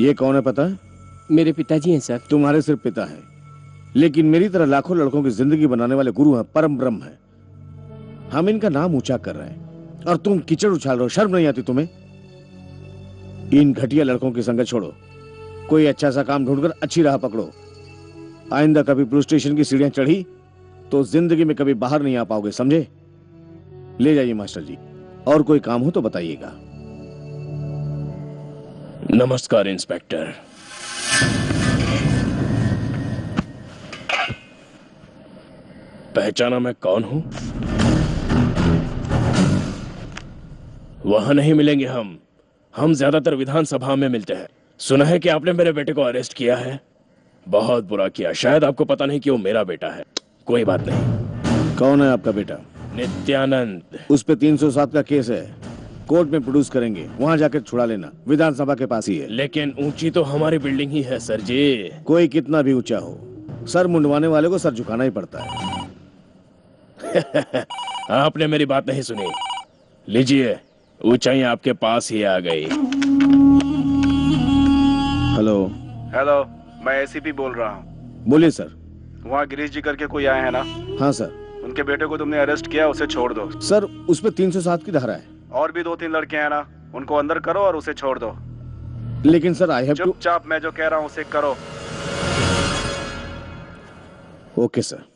ये कौन है पता है? मेरे पिताजी हैं सर। तुम्हारे सिर्फ पिता है, लेकिन मेरी तरह लाखों लड़कों की जिंदगी बनाने वाले गुरु हैं, परम ब्रह्म हैं। हम इनका नाम ऊंचा कर रहे हैं और तुम कीचड़ उछाल रहे हो। शर्म नहीं आती तुम्हें? इन घटिया लड़कों की संगत छोड़ो, कोई अच्छा सा काम ढूंढकर अच्छी राह पकड़ो। आइंदा कभी पुलिस स्टेशन की सीढ़ियां चढ़ी तो जिंदगी में कभी बाहर नहीं आ पाओगे, समझे? ले जाइए मास्टर जी, और कोई काम हो तो बताइएगा। नमस्कार इंस्पेक्टर। पहचाना मैं कौन हूं? वहां नहीं मिलेंगे हम ज्यादातर विधानसभा में मिलते हैं। सुना है कि आपने मेरे बेटे को अरेस्ट किया है। बहुत बुरा किया। शायद आपको पता नहीं कि वो मेरा बेटा है। कोई बात नहीं। कौन है आपका बेटा? नित्यानंद। उस पे 307 का केस है, कोर्ट में प्रोड्यूस करेंगे, वहां जाकर छुड़ा लेना। विधानसभा के पास ही है। लेकिन ऊंची तो हमारी बिल्डिंग ही है सर जी। कोई कितना भी ऊंचा हो, सर मुंडवाने वाले को सर झुकाना ही पड़ता है। आपने मेरी बात नहीं सुनी। लीजिए, ऊंचाई आपके पास ही आ गई। हेलो। हेलो, मैं एसीपी बोल रहा हूँ। बोलिए सर। वहाँ गिरीश जी करके कोई आए हैं ना? हाँ सर। उनके बेटे को तुमने अरेस्ट किया, उसे छोड़ दो। सर, उस पे 307 की धारा है। और भी 2-3 लड़के हैं ना, उनको अंदर करो और उसे छोड़ दो। लेकिन सर आई हैव टू। चुपचाप मैं जो कह रहा हूँ उसे करो। Okay sir.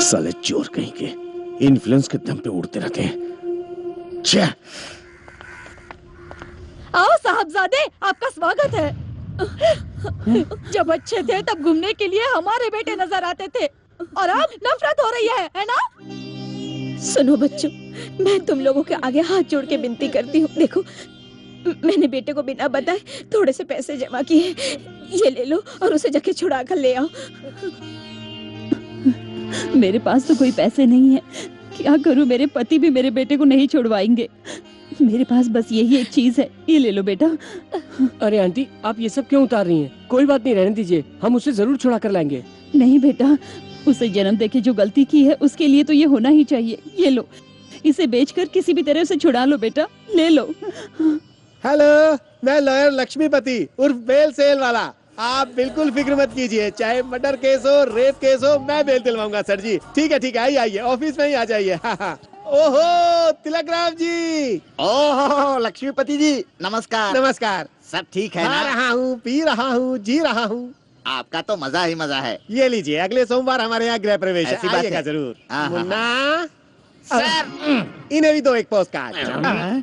साले चोर कहीं के, इन्फ्लुएंस के दम पे उड़ते रहते हैं। छे। आओ साहबजादे, आपका स्वागत है। जब अच्छे थे तब घूमने के लिए हमारे बेटे नजर आते थे, और अब नफरत हो रही है ना? सुनो बच्चों, मैं तुम लोगों के आगे हाथ जोड़ के विनती करती हूँ। देखो, मैंने बेटे को बिना बताए थोड़े से पैसे जमा किए, ये ले लो और उसे जाके छुड़ा कर ले आओ। मेरे पास तो कोई पैसे नहीं है। क्या करूं? मेरे पति भी मेरे बेटे को नहीं छुड़वाएंगे। मेरे पास बस यही एक चीज है, ये ले लो बेटा। अरे आंटी, आप ये सब क्यों उतार रही हैं? कोई बात नहीं, रहने दीजिए, हम उसे जरूर छुड़ा कर लाएंगे। नहीं बेटा, उसे जन्म देके जो गलती की है उसके लिए तो ये होना ही चाहिए। ये लो, इसे बेचकर किसी भी तरह से छुड़ा लो बेटा, ले लो। हेलो, मैं लॉयर लक्ष्मीपति उर्फ बेल सेल वाला। आप बिल्कुल फिक्र मत कीजिए, चाहे मर्डर केस हो, रेप केस हो, मैं बेल दिलवाऊंगा सर जी। ठीक है, आइए आइए, ऑफिस में ही आ जाइए। ओहो, तिलक राम जी। ओहो, लक्ष्मीपति जी, नमस्कार। नमस्कार। सब ठीक है ना? खा रहा हूँ, पी रहा हूँ, जी रहा हूँ। आपका तो मजा ही मजा है। ये लीजिए, अगले सोमवार हमारे यहाँ गृह प्रवेश है, ऐसी बात आइएगा है। जरूर। हाँ, हाँ, मुन्ना सर, इन्हें भी दो एक पोस्ट कार्ड।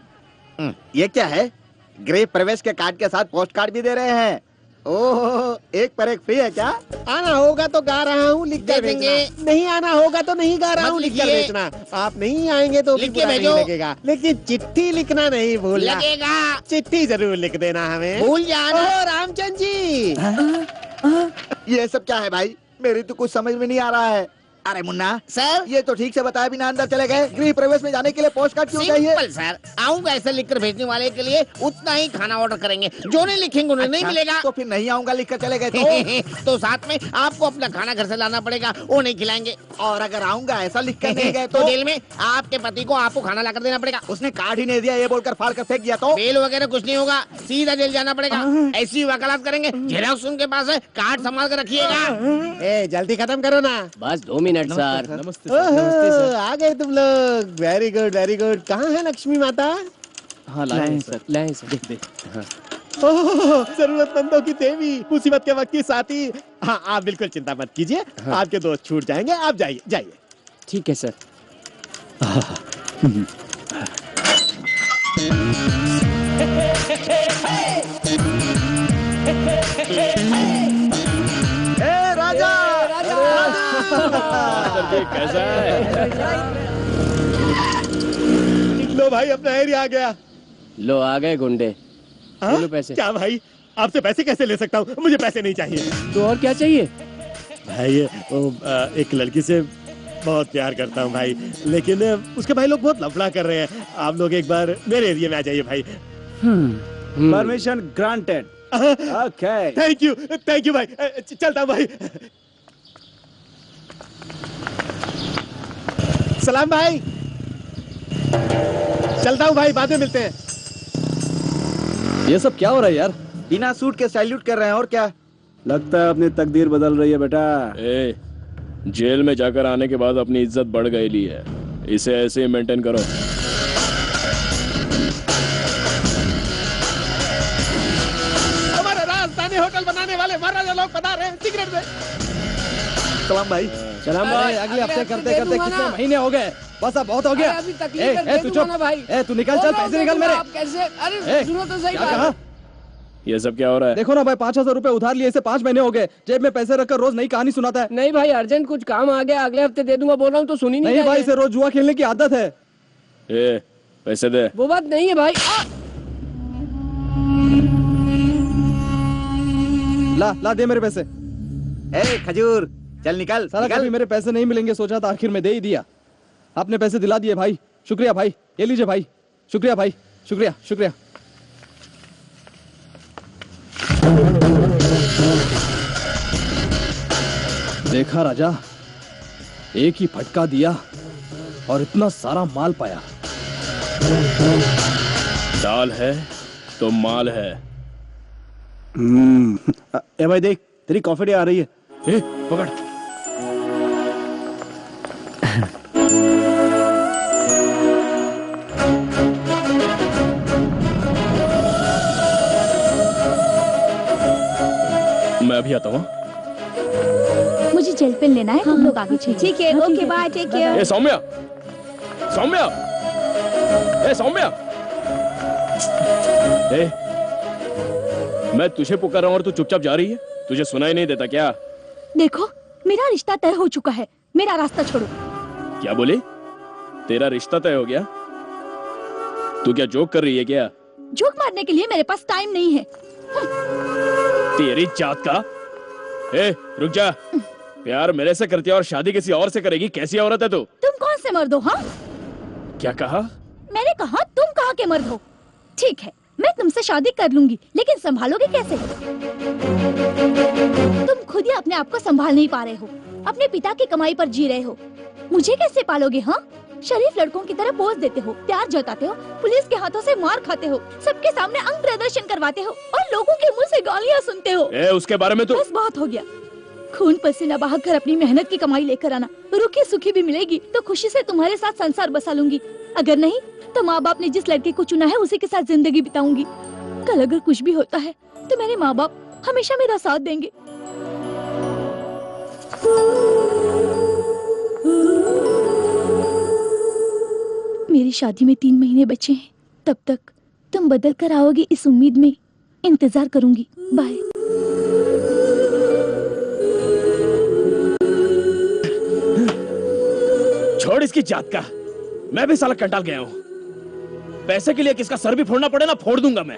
ये क्या है? गृह प्रवेश के कार्ड के साथ पोस्ट कार्ड भी दे रहे हैं। ओह, एक पर एक फ्री है क्या? आना होगा तो गा रहा हूँ, लिख दे कर देंगे। भेजना। नहीं आना होगा तो नहीं गा रहा मत हूँ, लिख कर लिखिए। भेजना। आप नहीं आएंगे तो भी लिख के बुरा नहीं भेजो। लगेगा, लेकिन चिट्ठी लिखना नहीं भूलना। लगेगा। चिट्ठी जरूर लिख देना हमें। भूल जाना। ओह, रामचंद्र जी। ये सब क्या है भाई? मेरी तो कुछ समझ में नहीं आ रहा है। अरे मुन्ना सर, ये तो ठीक से बताया बिना अंदर चले गए। गृह प्रवेश में जाने के लिए पोस्ट कार्ड क्यों चाहिए? सिंपल सर, आऊंगा ऐसे लिखकर भेजने वाले के लिए उतना ही खाना ऑर्डर करेंगे। जो नहीं लिखेंगे उन्हें नहीं मिलेगा। तो फिर नहीं आऊंगा लिख कर चले गए तो साथ में आपको अपना खाना घर से लाना पड़ेगा, वो नहीं खिलाएंगे। और अगर आऊंगा ऐसा लिख कर नहीं गए तो जेल में आपके पति को आपको खाना लाकर देना पड़ेगा। उसने कार्ड ही नहीं दिया ये बोलकर फाड़ कर फेंक दिया तो? बेल वगैरह कुछ नहीं होगा, सीधा जेल जाना पड़ेगा। ऐसी वकालत करेंगे। जेलॉक्स उनके पास है, कार्ड संभाल कर रखिएगा। ए, जल्दी खत्म करो ना। बस 2 मिनट सर। ओहो, आ गए तुम लोग। Very good very good. कहाँ है लक्ष्मी माता? हाँ लाए सर। लाए सर। देख ओह, जरूरतमंदों की देवी, मुसीबत के वक्त की साथी। हाँ, आप बिल्कुल चिंता मत कीजिए। आपके दोस्त छूट जाएंगे, आप जाइए जाइए। ठीक है सर। ए राजा, कैसा है? लो भाई, अपना एरिया आ गया। लो आ गए गुंडे। हाँ? लो पैसे। क्या भाई, आपसे पैसे कैसे ले सकता हूँ? मुझे पैसे नहीं चाहिए। तो और क्या चाहिए? भाई एक लड़की से बहुत प्यार करता हूँ भाई, लेकिन उसके भाई लोग बहुत लफड़ा कर रहे हैं। आप लोग एक बार मेरे एरिया में आ जाइए भाई। Permission granted. Okay. Thank you भाई। चलता हूँ भाई। सलाम भाई। चलता हूँ भाई, बाद में मिलते हैं। ये सब क्या हो रहा है यार? बिना सूट के सैल्यूट कर रहे हैं और क्या? लगता है अपनी तकदीर बदल रही है बेटा। ए, जेल में जाकर आने के बाद अपनी इज्जत बढ़ गई है, इसे ऐसे ही मेंटेन करो। हमारा राजधानी होटल बनाने वाले महाराजा लोग बता रहे हैं, सिगरेट दे। सलाम भाई। सलाम भाई। अगले हफ्ते करते करते कितने महीने हो गए? बस अब बहुत हो गया। अभी तकलीफ है, तू चुप। तू निकल, चल पैसे निकल मेरे। आप कैसे? अरे सुनो तो सही क्या कहा? ये सब क्या हो रहा है? देखो ना भाई, 5,000 रुपए उधार लिए, इसे 5 महीने हो गए। जेब में पैसे रखकर रोज नई कहानी सुनाता है। नहीं भाई, अर्जेंट कुछ काम आ गया, अगले हफ्ते दे दूंगा बोल रहा हूँ तो सुनी नहीं। नहीं भाई, इसे रोज जुआ खेलने की आदत है। ए, पैसे दे। वो बात नहीं है भाई। ला दे मेरे पैसे। ए खजूर, चल निकल। साला कभी मेरे पैसे नहीं मिलेंगे सोचा था, आखिर में दे ही दिया। आपने पैसे दिला दिए भाई, शुक्रिया भाई। ये लीजिए भाई। शुक्रिया भाई, शुक्रिया शुक्रिया। देखा राजा, एक ही फटका दिया और इतना सारा माल पाया। दाल है तो माल है। ए भाई देख, तेरी कॉफी डे आ रही है। ए, पकड़। मैं अभी आता हूँ। मुझे जेल पेन लेना है, तुम लोग आगे चलो। ठीक है, ओके बाय, टेक केयर। ए सौम्या, सौम्या, ए सौम्या। ए, मैं तुझे पुकार रहा हूँ और तू चुपचाप जा रही है। तुझे सुनाई नहीं देता क्या? देखो, मेरा रिश्ता तय हो चुका है, मेरा रास्ता छोड़ो। क्या बोली? तेरा रिश्ता तय हो गया? तू क्या जोक कर रही है क्या? जोक मारने के लिए मेरे पास टाइम नहीं है। तेरी जात का। ए, रुक जा। प्यार मेरे से करती है और शादी किसी और से करेगी? कैसी औरत है तू? तुम कौन से मर्द हो? हाँ, क्या कहा? मैंने कहा तुम कहाँ के मर्द हो। ठीक है, मैं तुमसे शादी कर लूंगी, लेकिन संभालोगे कैसे? तुम खुद ही अपने आप को संभाल नहीं पा रहे हो, अपने पिता की कमाई पर जी रहे हो। मुझे कैसे पालोगे? हाँ, शरीफ लड़कों की तरह पोज देते हो, प्यार जताते हो, पुलिस के हाथों से मार खाते हो, सबके सामने अंग प्रदर्शन करवाते हो और लोगों के मुंह से गालियाँ सुनते हो। ए, उसके बारे में तो बस बहुत हो गया। खून पसीना बहाकर अपनी मेहनत की कमाई लेकर आना, रूखी सूखी भी मिलेगी तो खुशी से तुम्हारे साथ संसार बसा लूंगी। अगर नहीं तो माँ बाप ने जिस लड़के को चुना है उसी के साथ जिंदगी बिताऊंगी। कल अगर कुछ भी होता है तो मेरे माँ बाप हमेशा मेरा साथ देंगे। मेरी शादी में 3 महीने बचे हैं, तब तक तुम बदल कर आओगी इस उम्मीद में इंतजार करूंगी। बाय। किसकी जात का, मैं भी साला कंटाल गया हूं। पैसे के लिए किसका सर भी फोड़ना पड़े ना, फोड़ दूंगा मैं।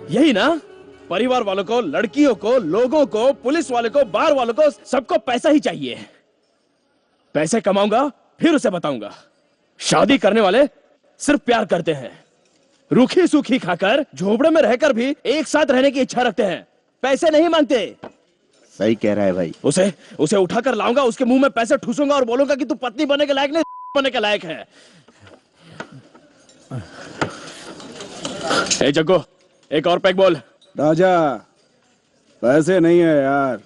यही ना, परिवार वालों को, लड़कियों को, लोगों को, पुलिस वालों को, बार वालों को, सबको पैसा ही चाहिए। पैसे कमाऊंगा फिर उसे बताऊंगा। शादी करने वाले सिर्फ प्यार करते हैं, रूखी सूखी खाकर, झोपड़े में रहकर भी एक साथ रहने की इच्छा रखते हैं, पैसे नहीं मांगते। सही कह रहा है भाई। उसे उठाकर लाऊंगा, उसके मुंह में पैसे ठूसूंगा और बोलूंगा कि तू पत्नी बनने के लायक नहीं, बनने के लायक है। ए जग्गो, एक और पैक बोल। राजा, पैसे नहीं है यार,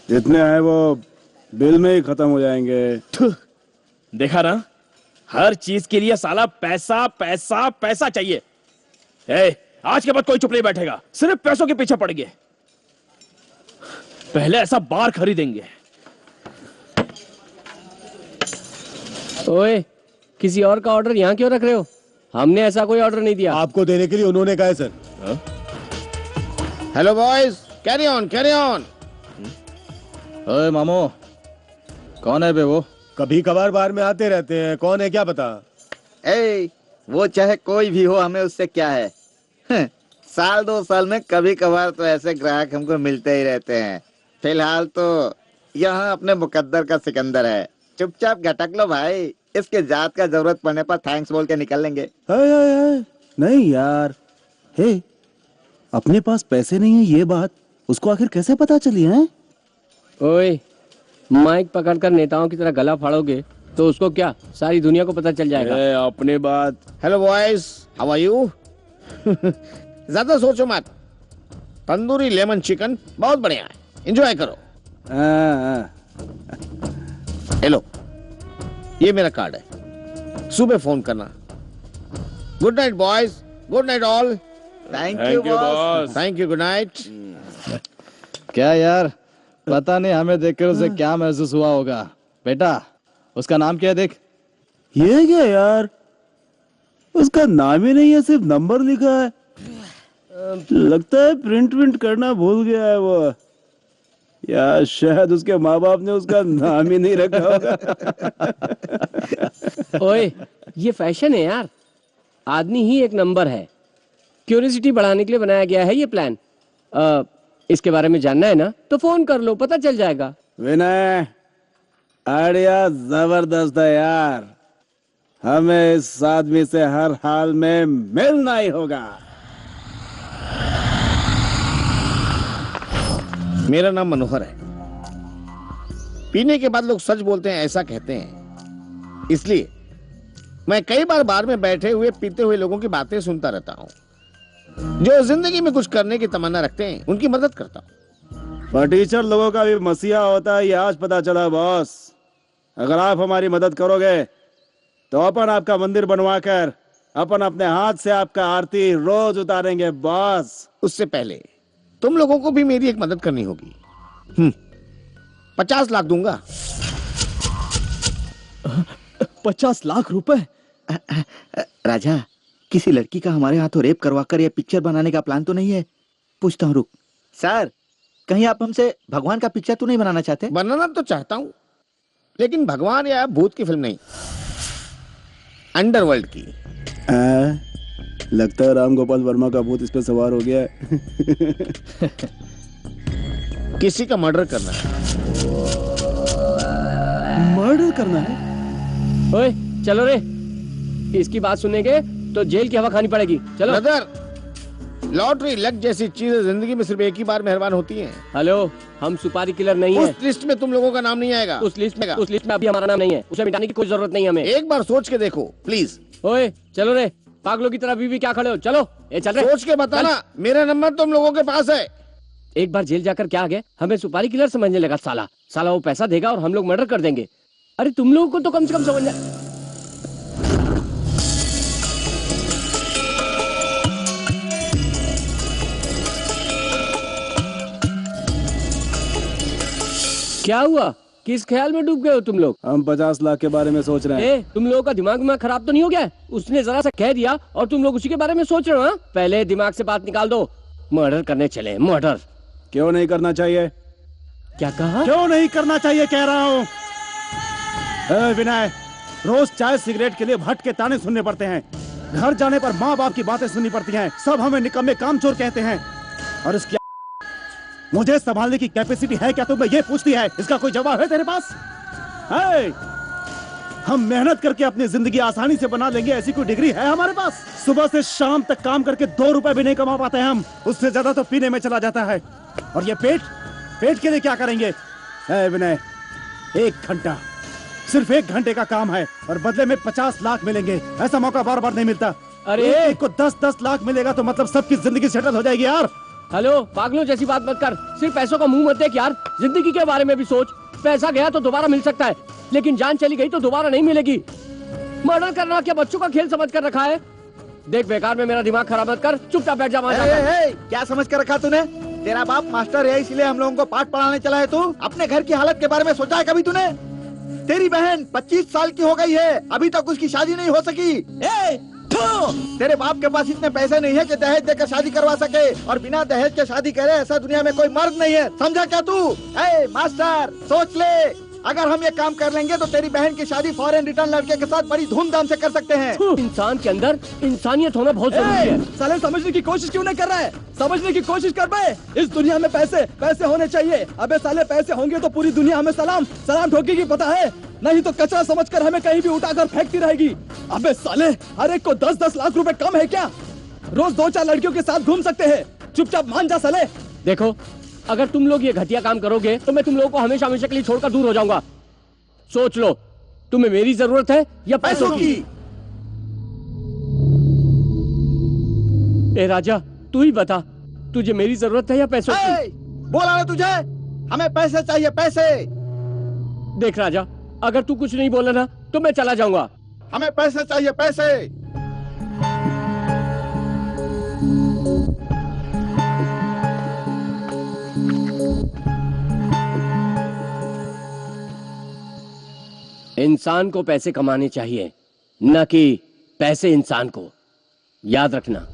जितने हैं वो बिल में ही खत्म हो जाएंगे। देखा ना, हर चीज के लिए साला पैसा पैसा पैसा चाहिए। ए, आज के बाद कोई चुप नहीं बैठेगा, सिर्फ पैसों के पीछे पड़ गए। पहले ऐसा बार खरीदेंगे। ओए, किसी और का ऑर्डर यहाँ क्यों रख रहे हो? हमने ऐसा कोई ऑर्डर नहीं दिया। आपको देने के लिए उन्होंने कहा है sir. Hello boys, carry on carry on. ओए मामू, कौन है बे वो? कभी कभार बार में आते रहते हैं, कौन है क्या पता। वो चाहे कोई भी हो, हमें उससे क्या है। साल 2 साल में कभी कभार तो ऐसे ग्राहक हमको मिलते ही रहते हैं। फिलहाल तो यहाँ अपने मुकद्दर का सिकंदर है, चुपचाप घटक लो भाई। इसके जात का जरूरत पड़ने पर थैंक्स बोल के निकल लेंगे। नहीं यार, हे, अपने पास पैसे नहीं है ये बात उसको आखिर कैसे पता चली है? ओए, माइक पकड़कर नेताओं की तरह गला फाड़ोगे तो उसको क्या, सारी दुनिया को पता चल जाएगा। अपने बात। Hello boys, how are you? ज्यादा सोचो मत, तंदूरी लेमन चिकन बहुत बढ़िया है, एंजॉय करो। हेलो, ये मेरा कार्ड है, सुबह फोन करना। Good night boys, good night all. Thank you boss. Thank you, good night. क्या यार, पता नहीं हमें देखकर उसे क्या महसूस हुआ होगा। बेटा, उसका नाम क्या है देख। ये क्या यार, उसका नाम ही नहीं है, सिर्फ नंबर लिखा है। लगता है प्रिंट करना भूल गया है वो, या शायद उसके माँ बाप ने उसका नाम ही नहीं रखा होगा। ओए, ये फैशन है यार, आदमी ही एक नंबर है। क्यूरियोसिटी बढ़ाने के लिए बनाया गया है ये प्लान। इसके बारे में जानना है ना तो फोन कर लो, पता चल जाएगा। विनय, आइडिया जबरदस्त है यार, हमें इस आदमी से हर हाल में मिलना ही होगा। मेरा नाम मनोहर है। पीने के बाद लोग सच बोलते हैं ऐसा कहते हैं, इसलिए मैं कई बार बार में बैठे हुए पीते हुए लोगों की बातें सुनता रहता हूँ, जो जिंदगी में कुछ करने की तमन्ना रखते हैं, उनकी मदद करता हूँ। फटीचर लोगों का भी मसीहा होता है, ये आज पता चला बॉस। अगर आप हमारी मदद करोगे तो अपन आपका मंदिर बनवाकर अपन अपने हाथ से आपका आरती रोज उतारेंगे बॉस। उससे पहले तुम लोगों को भी मेरी एक मदद करनी होगी। 50 लाख दूंगा। 50 लाख रुपए? राजा, किसी लड़की का हमारे हाथों रेप करवाकर ये पिक्चर बनाने का प्लान तो नहीं है? पूछता हूँ, रुक। सर, कहीं आप हमसे भगवान का पिक्चर तो नहीं बनाना चाहते? बनाना तो चाहता हूँ, लेकिन भगवान या भूत की फिल्म नहीं, अंडरवर्ल्ड की। लगता है राम गोपाल वर्मा का भूत इस पे सवार हो गया है। किसी का मर्डर करना है। मर्डर करना है? ओए, चलो रे, इसकी बात सुनेंगे तो जेल की हवा खानी पड़ेगी। चलो। ब्रदर, लॉटरी लक जैसी चीजें जिंदगी में सिर्फ एक ही बार मेहरबान होती हैं। हेलो, हम सुपारी किलर नहीं है। उस लिस्ट में तुम लोगों का नाम नहीं आएगा। उस लिस्ट में अभी हमारा नाम नहीं है, उसे मिटाने की कोई जरूरत नहीं हमें। एक बार सोच के देखो प्लीज। ओए, चलो रे, पागलों की तरह अभी भी क्या खड़े हो? चलो, ये चल रहे। सोच के बताना, मेरा नंबर तुम लोगों के पास है। एक बार जेल जाकर क्या आ गए, हमें सुपारी किलर समझने लगा साला वो पैसा देगा और हम लोग मर्डर कर देंगे। अरे तुम लोगों को तो कम से कम समझना। क्या हुआ? किस ख्याल में डूब गए हो तुम लोग? हम 50 लाख के बारे में सोच रहे हैं। तुम लोगों का दिमाग में खराब तो नहीं हो गया? उसने जरा सा कह दिया और तुम लोग उसी के बारे में सोच रहे हो? पहले दिमाग से बात निकाल दो। मर्डर करने चले। मर्डर क्यों नहीं करना चाहिए? क्या कहा? क्यों नहीं करना चाहिए कह रहा हूँ। विनय, रोज चाय सिगरेट के लिए भट्ट के ताने सुनने पड़ते हैं। घर जाने पर माँ बाप की बातें सुननी पड़ती हैं। सब हमें निकम्मे कामचोर कहते हैं। और इसकी मुझे संभालने की कैपेसिटी है क्या तुम्हें ये पूछती है? इसका कोई जवाब है तेरे पास? है? हम मेहनत करके अपनी जिंदगी आसानी से बना लेंगे, ऐसी कोई डिग्री है हमारे पास? सुबह से शाम तक काम करके 2 रुपए भी नहीं कमा पाते हैं हम। उससे ज्यादा तो पीने में चला जाता है। और ये पेट के लिए क्या करेंगे? विनय, 1 घंटा, सिर्फ 1 घंटे का काम है और बदले में 50 लाख मिलेंगे। ऐसा मौका बार बार नहीं मिलता। अरे एक को 10-10 लाख मिलेगा तो मतलब सबकी जिंदगी सेटल हो जाएगी यार। हेलो, पागलों जैसी बात मत कर। सिर्फ पैसों का मुंह मत देख यार, जिंदगी के बारे में भी सोच। पैसा गया तो दोबारा मिल सकता है, लेकिन जान चली गई तो दोबारा नहीं मिलेगी। मर्डर करना क्या बच्चों का खेल समझ कर रखा है? देख, बेकार में मेरा दिमाग खराब मत कर, चुपचाप बैठ जा। क्या समझ कर रखा तूने? तेरा बाप मास्टर है इसलिए हम लोगों को पाठ पढ़ाने चला है तू? अपने घर की हालत के बारे में सोचा है कभी तूने? तेरी बहन 25 साल की हो गई है, अभी तक उसकी शादी नहीं हो सकी। तेरे बाप के पास इतने पैसे नहीं है कि दहेज देकर शादी करवा सके, और बिना दहेज के शादी करे ऐसा दुनिया में कोई मर्द नहीं है। समझा क्या तू? मास्टर, सोच ले, अगर हम ये काम कर लेंगे तो तेरी बहन की शादी फॉरेन रिटर्न लड़के के साथ बड़ी धूमधाम से कर सकते हैं। इंसान के अंदर इंसानियत होना बहुत जरूरी है। साले समझने की कोशिश क्यों नहीं कर रहा है? समझने की कोशिश कर बे। इस दुनिया में पैसे होने चाहिए। अबे साले, पैसे होंगे तो पूरी दुनिया हमें सलाम ठोकेगी, पता है? नहीं तो कचरा समझकर हमें कहीं भी उठाकर फेंकती रहेगी। अबे साले, हर एक को 10-10 लाख रुपए कम है क्या? रोज 2-4 लड़कियों के साथ घूम सकते हैं। चुपचाप मान जा साले। देखो, अगर तुम लोग ये घटिया काम करोगे तो मैं तुम लोगों को हमेशा हमेशा के लिए छोड़कर दूर हो जाऊंगा। सोच लो, तुम्हें मेरी जरूरत है या पैसों की? ए राजा, तू ही बता, तुझे मेरी जरूरत है या पैसों की? बोला ना तुझे, हमें पैसे चाहिए, पैसे। देख राजा, अगर तू कुछ नहीं बोला ना तो मैं चला जाऊंगा। हमें पैसे चाहिए, पैसे। इंसान को पैसे कमाने चाहिए, न कि पैसे इंसान को। याद रखना।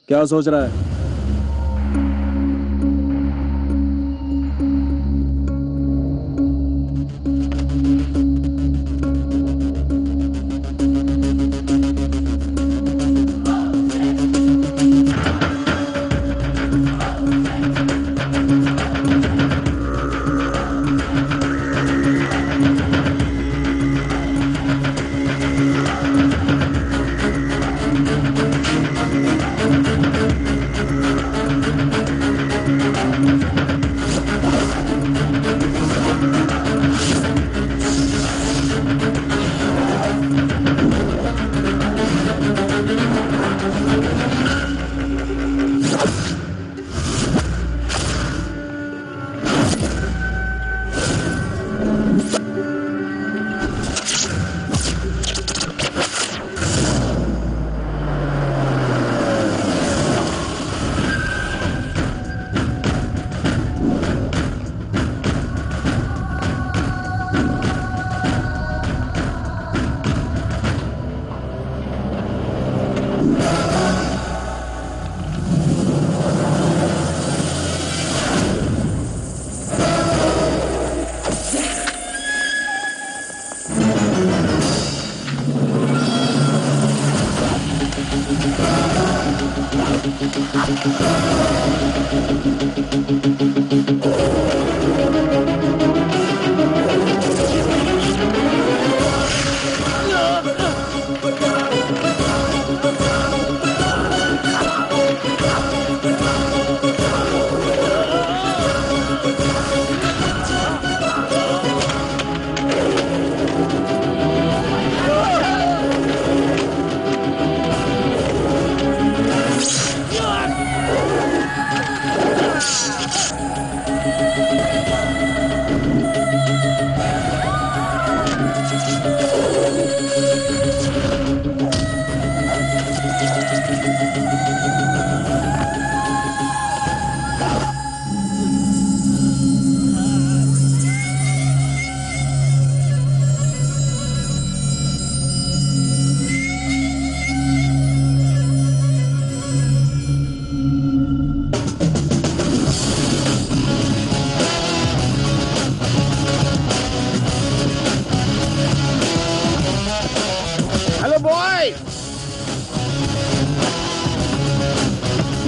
क्या सोच रहा है?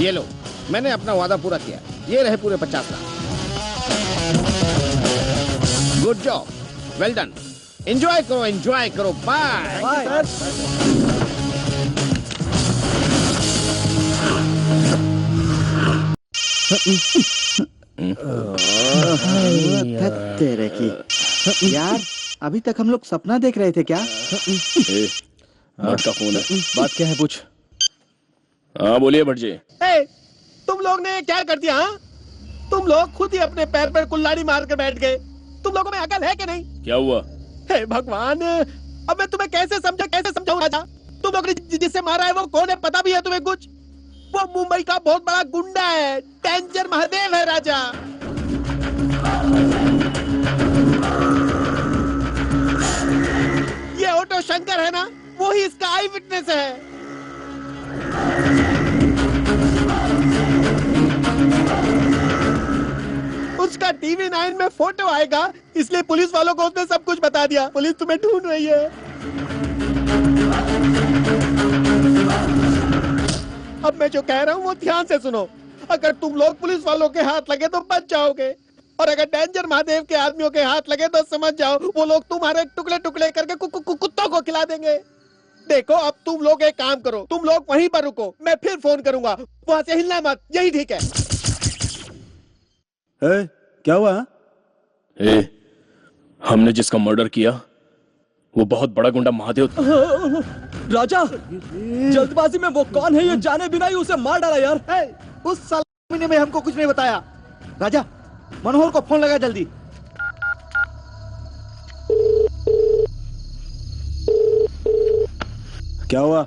ये लो, मैंने अपना वादा पूरा किया। ये रहे पूरे 50 lakh. Good job, well done. Enjoy करो। बाय। तेरे की यार, अभी तक हम लोग सपना देख रहे थे क्या? भट्ट का फोन है, बात क्या है पूछ। हाँ बोलिए भट्ट जी। तुम लोग ने क्या कर दिया? हाँ, तुम लोग खुद ही अपने पैर पर कुल्हाड़ी मार कर बैठ गए। तुम लोगों में अकल है कि नहीं? क्या हुआ? हे भगवान, अब मैं तुम्हें कैसे समझाऊं राजा? तुम लोग ने जिसे मारा है वो कौन है, पता भी है तुम्हें कुछ? वो मुंबई का बहुत बड़ा गुंडा है, डेंजर महादेव है राजा। ये ऑटो शंकर है ना, वो ही इसका आई विटनेस है। उसका टीवी 9 में फोटो आएगा, इसलिए पुलिस वालों को उसने सब कुछ बता दिया। पुलिस तुम्हें ढूंढ रही है। अब मैं जो कह रहा हूँ वो ध्यान से सुनो। अगर तुम लोग पुलिस वालों के हाथ लगे तो बच जाओगे, और अगर डेंजर महादेव के आदमियों के हाथ लगे तो समझ जाओ वो लोग तुम्हारे टुकड़े टुकड़े करके कुत्तों को खिला देंगे। देखो, अब तुम लोग एक काम करो, तुम लोग वहीं पर रुको, मैं फिर फोन करूंगा। वहां से हिलना मत, यही ठीक है। क्या हुआ? हमने जिसका मर्डर किया वो बहुत बड़ा गुंडा महादेव था। राजा, जल्दबाजी में वो कौन है ये जाने बिना ही उसे मार डाला यार। उस साल में हमको कुछ नहीं बताया। राजा, मनोहर को फोन लगा जल्दी। क्या हुआ?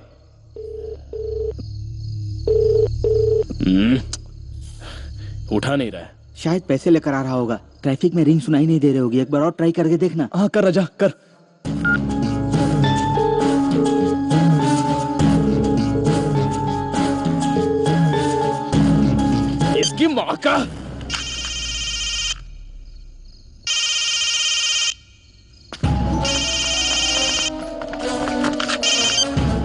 उठा नहीं रहा है। शायद पैसे लेकर आ रहा होगा। ट्रैफिक में रिंग सुनाई नहीं दे रही होगी। एक बार और ट्राई करके देखना। हाँ कर राजा, कर। इसकी माँ का।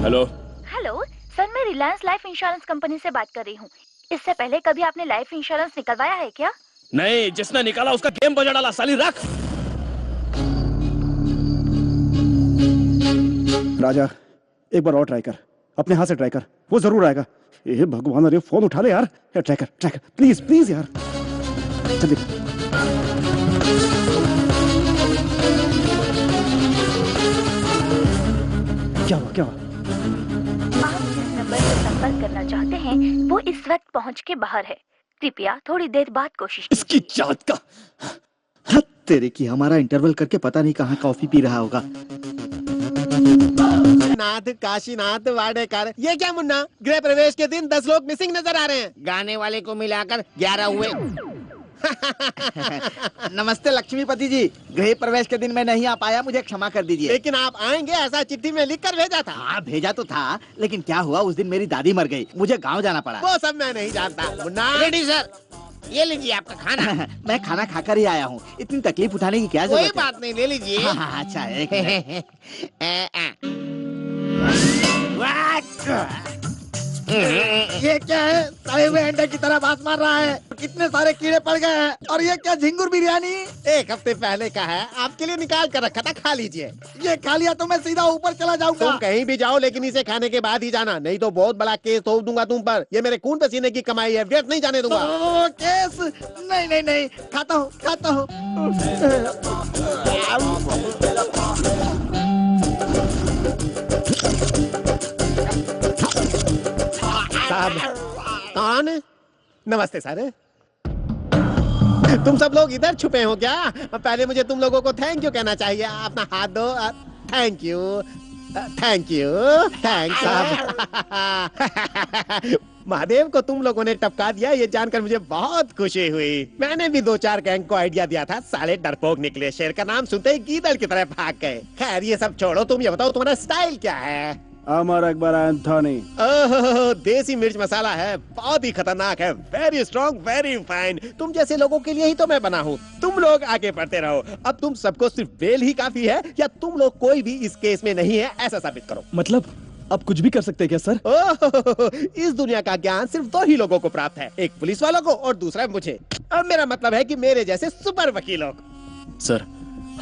हेलो हेलो सर, मैं रिलायंस लाइफ इंश्योरेंस कंपनी से बात कर रही हूँ। इससे पहले कभी आपने लाइफ इंश्योरेंस निकलवाया है क्या? नहीं, जिसने निकाला उसका गेम बजा डाला। साली रख। राजा, एक बार और ट्राई कर, अपने हाथ से ट्राई कर, वो जरूर आएगा। ये भगवान, अरे फोन उठा ले यार। ट्राई कर प्लीज प्लीज यार, जल्दी। क्या हुआ? आप जिस नंबर से संपर्क करना चाहते हैं वो इस वक्त पहुंच के बाहर है। कृपया थोड़ी देर बाद कोशिश इसकी जात का। हाँ, तेरे की हमारा इंटरवल करके पता नहीं कहाँ कॉफी पी रहा होगा। नाथ काशीनाथ वाडेकर, ये क्या मुन्ना? गृह प्रवेश के दिन 10 लोग मिसिंग नजर आ रहे हैं। गाने वाले को मिलाकर 11 हुए। नमस्ते लक्ष्मीपति जी, गृह प्रवेश के दिन मैं नहीं आ पाया, मुझे क्षमा कर दीजिए। लेकिन आप आएंगे ऐसा चिट्ठी में लिख कर भेजा था। हाँ, भेजा तो था, लेकिन क्या हुआ उस दिन मेरी दादी मर गई, मुझे गांव जाना पड़ा। वो सब मैं नहीं जानता मुन्ना। रेडी सर, ये लीजिए आपका खाना। मैं खाना खाकर ही आया हूँ, इतनी तकलीफ उठाने की क्या जरूरत है? कोई बात नहीं, ले लीजिए। हाँ, अच्छा एक मिनट। ये क्या है? तवे हुए अंडे की तरह बात मार रहा है। कितने सारे कीड़े पड़ गए हैं। और ये क्या, झिंगुर बिरयानी? 1 हफ्ते पहले का है, आपके लिए निकाल कर रखा था, खा लीजिए। ये खा लिया तो मैं सीधा ऊपर चला जाऊंगा। तुम कहीं भी जाओ, लेकिन इसे खाने के बाद ही जाना, नहीं तो बहुत बड़ा केस ठोक दूंगा तुम पर। ये मेरे खून पसीने की कमाई है, व्यर्थ नहीं जाने दूंगा। केस नहीं, खाता हूँ। कौन? नमस्ते सर। तुम सब लोग इधर छुपे हो क्या? पहले मुझे तुम लोगों को थैंक यू कहना चाहिए। अपना हाथ दो। Thank you. थैंक्स साहब। महादेव को तुम लोगों ने टपका दिया, ये जानकर मुझे बहुत खुशी हुई। मैंने भी 2-4 गैंग को आइडिया दिया था, साले डरपोक निकले, शेर का नाम सुनते ही गीदड़ की तरह भाग गए। खैर ये सब छोड़ो, तुम ये बताओ तुम्हारा स्टाइल क्या है? अमर अकबर एंथोनी। ओह, देसी मिर्च मसाला है, बहुत ही खतरनाक है। Very strong, very fine. तुम जैसे लोगों के लिए ही तो मैं बना हूँ। तुम लोग आगे बढ़ते रहो। अब तुम सबको सिर्फ बेल ही काफी है, या तुम लोग कोई भी इस केस में नहीं है ऐसा साबित करो। मतलब अब कुछ भी कर सकते हैं क्या सर? ओह, इस दुनिया का ज्ञान सिर्फ दो ही लोगों को प्राप्त है, एक पुलिस वालों को और दूसरा मुझे। अब मेरा मतलब है कि मेरे जैसे सुपर वकीलों को। सर,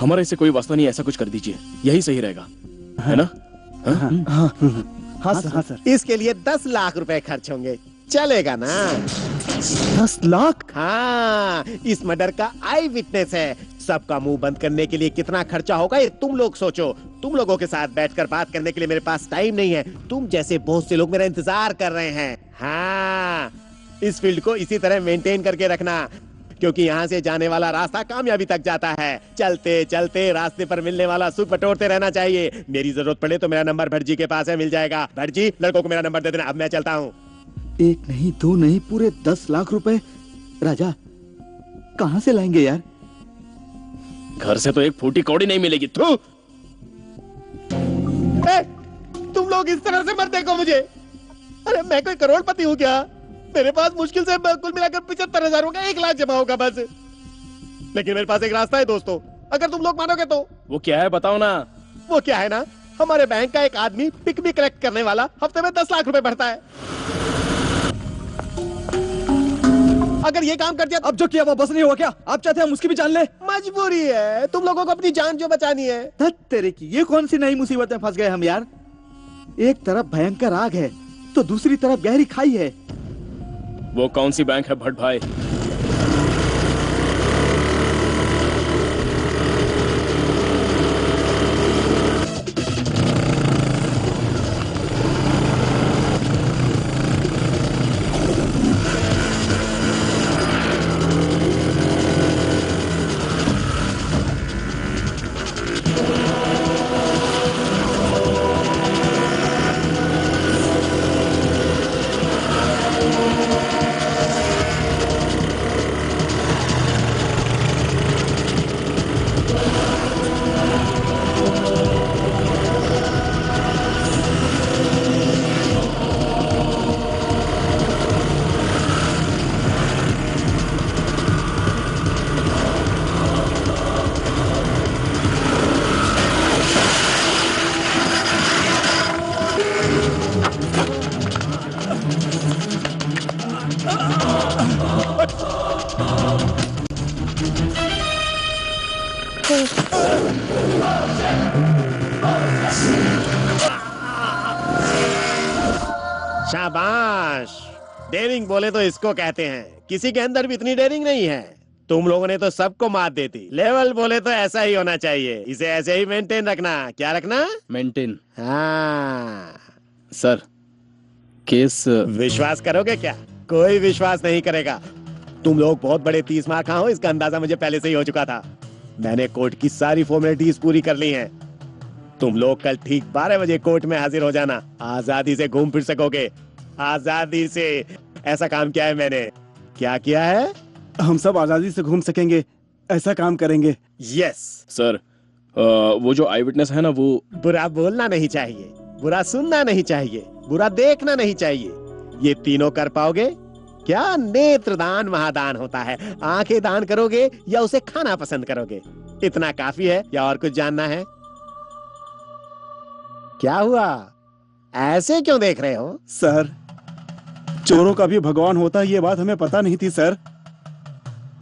हमारा इससे कोई वास्ता नहीं, ऐसा कुछ कर दीजिए, यही सही रहेगा, है ना? हाँ सर। इसके लिए 10 लाख रुपए खर्च होंगे, चलेगा ना? 10 लाख? हाँ, इस मर्डर का आई विटनेस है। सबका मुंह बंद करने के लिए कितना खर्चा होगा ये तुम लोग सोचो। तुम लोगों के साथ बैठकर बात करने के लिए मेरे पास टाइम नहीं है। तुम जैसे बहुत से लोग मेरा इंतजार कर रहे हैं। हाँ, इस फील्ड को इसी तरह मेंटेन करके रखना, क्योंकि यहाँ से जाने वाला रास्ता कामयाबी तक जाता है। चलते चलते रास्ते पर मिलने वाला सुख बटोरते रहना चाहिए। मेरी जरूरत पड़े तो मेरा नंबर भटजी के पास है, मिल जाएगा। भटजी, लड़कों को मेरा नंबर दे देना। अब मैं चलता हूँ। 1 नहीं 2 नहीं, पूरे 10 लाख रुपए। राजा, कहाँ से लाएंगे यार? घर से तो एक फूटी कौड़ी नहीं मिलेगी। तू तुम लोग इस तरह से मत देखो मुझे। अरे मैं कोई करोड़पति हूँ क्या? मेरे पास मुश्किल से कुल मिलाकर 75,000 होगा, 1 लाख जमा होगा बस। लेकिन मेरे पास एक रास्ता है दोस्तों, अगर तुम लोग मानोगे तो। वो क्या है बताओ ना। वो क्या है ना, हमारे बैंक का एक आदमी पिकनिक कलेक्ट करने वाला हफ्ते में 10 लाख रुपए भरता है। अगर ये काम कर दिया, अब जो किया वो बस नहीं हुआ क्या? आप चाहते हैं हम उसकी भी जान ले? मजबूरी है, तुम लोगों को अपनी जान जो बचानी है। तेरे की ये कौन सी नई मुसीबत में फंस गए हम यार? एक तरफ भयंकर आग है तो दूसरी तरफ गहरी खाई है। वो कौन सी बैंक है भट्ट भाई? शाबाश, डेयरिंग बोले तो इसको कहते हैं। किसी के अंदर भी इतनी डेयरिंग नहीं है। तुम लोगों ने तो सबको मात देती। लेवल बोले तो ऐसा ही होना चाहिए। इसे ऐसे ही मेंटेन रखना। क्या रखना? मेंटेन। हाँ सर, केस विश्वास करोगे क्या? कोई विश्वास नहीं करेगा। तुम लोग बहुत बड़े 30 मार खा हो, इसका अंदाजा मुझे पहले से ही हो चुका था। मैंने कोर्ट की सारी फॉर्मेलिटीज पूरी कर ली हैं। तुम लोग कल ठीक 12 बजे कोर्ट में हाजिर हो जाना। आजादी से घूम फिर सकोगे, आजादी से। ऐसा काम किया है मैंने। क्या किया है? हम सब आजादी से घूम सकेंगे, ऐसा काम करेंगे। यस सर, वो जो आई विटनेस है ना, वो बुरा बोलना नहीं चाहिए, बुरा सुनना नहीं चाहिए, बुरा देखना नहीं चाहिए। ये तीनों कर पाओगे क्या? नेत्रदान महादान होता है। आंखें दान करोगे या उसे खाना पसंद करोगे? इतना काफी है या और कुछ जानना है? क्या हुआ? ऐसे क्यों देख रहे हो? सर, चोरों का भी भगवान होता है, ये बात हमें पता नहीं थी सर।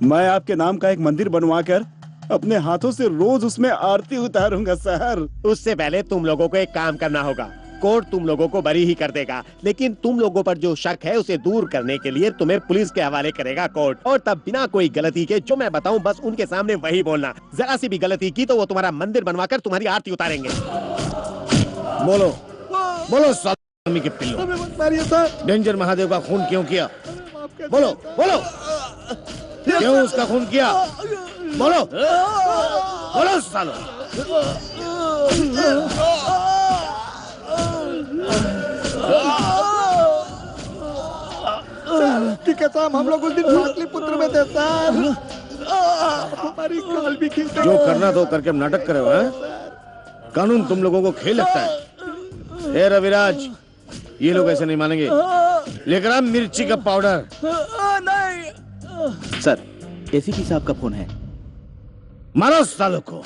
मैं आपके नाम का एक मंदिर बनवाकर अपने हाथों से रोज उसमें आरती उतारूंगा सर। उससे पहले तुम लोगों को एक काम करना होगा। कोर्ट तुम लोगों को बरी ही कर देगा, लेकिन तुम लोगों पर जो शक है उसे दूर करने के लिए तुम्हें पुलिस के हवाले करेगा कोर्ट। और तब बिना कोई गलती के जो मैं बताऊं बस उनके सामने वही बोलना। जरा सी भी गलती की तो वो तुम्हारा मंदिर बनवाकर तुम्हारी आरती उतारेंगे। बोलो बोलो स्वामी के पिल्लो, डेंजर महादेव का खून क्यों किया? बोलो बोलो, क्यों उसका खून किया? बोलो बोलो सालो। ठीक है साहब, हम लोग उस दिन पाटलिपुत्र में थे साहब। हमारी काल भी खींच। जो करना तो करके नाटक करे हो, हैं? कानून तुम लोगों को खेल लगता है। ए रविराज, ये लोग ऐसे नहीं मानेंगे। लेकर आ मिर्ची का पाउडर। नहीं सर, एसीपी साहब का फोन है। मारो सालों को।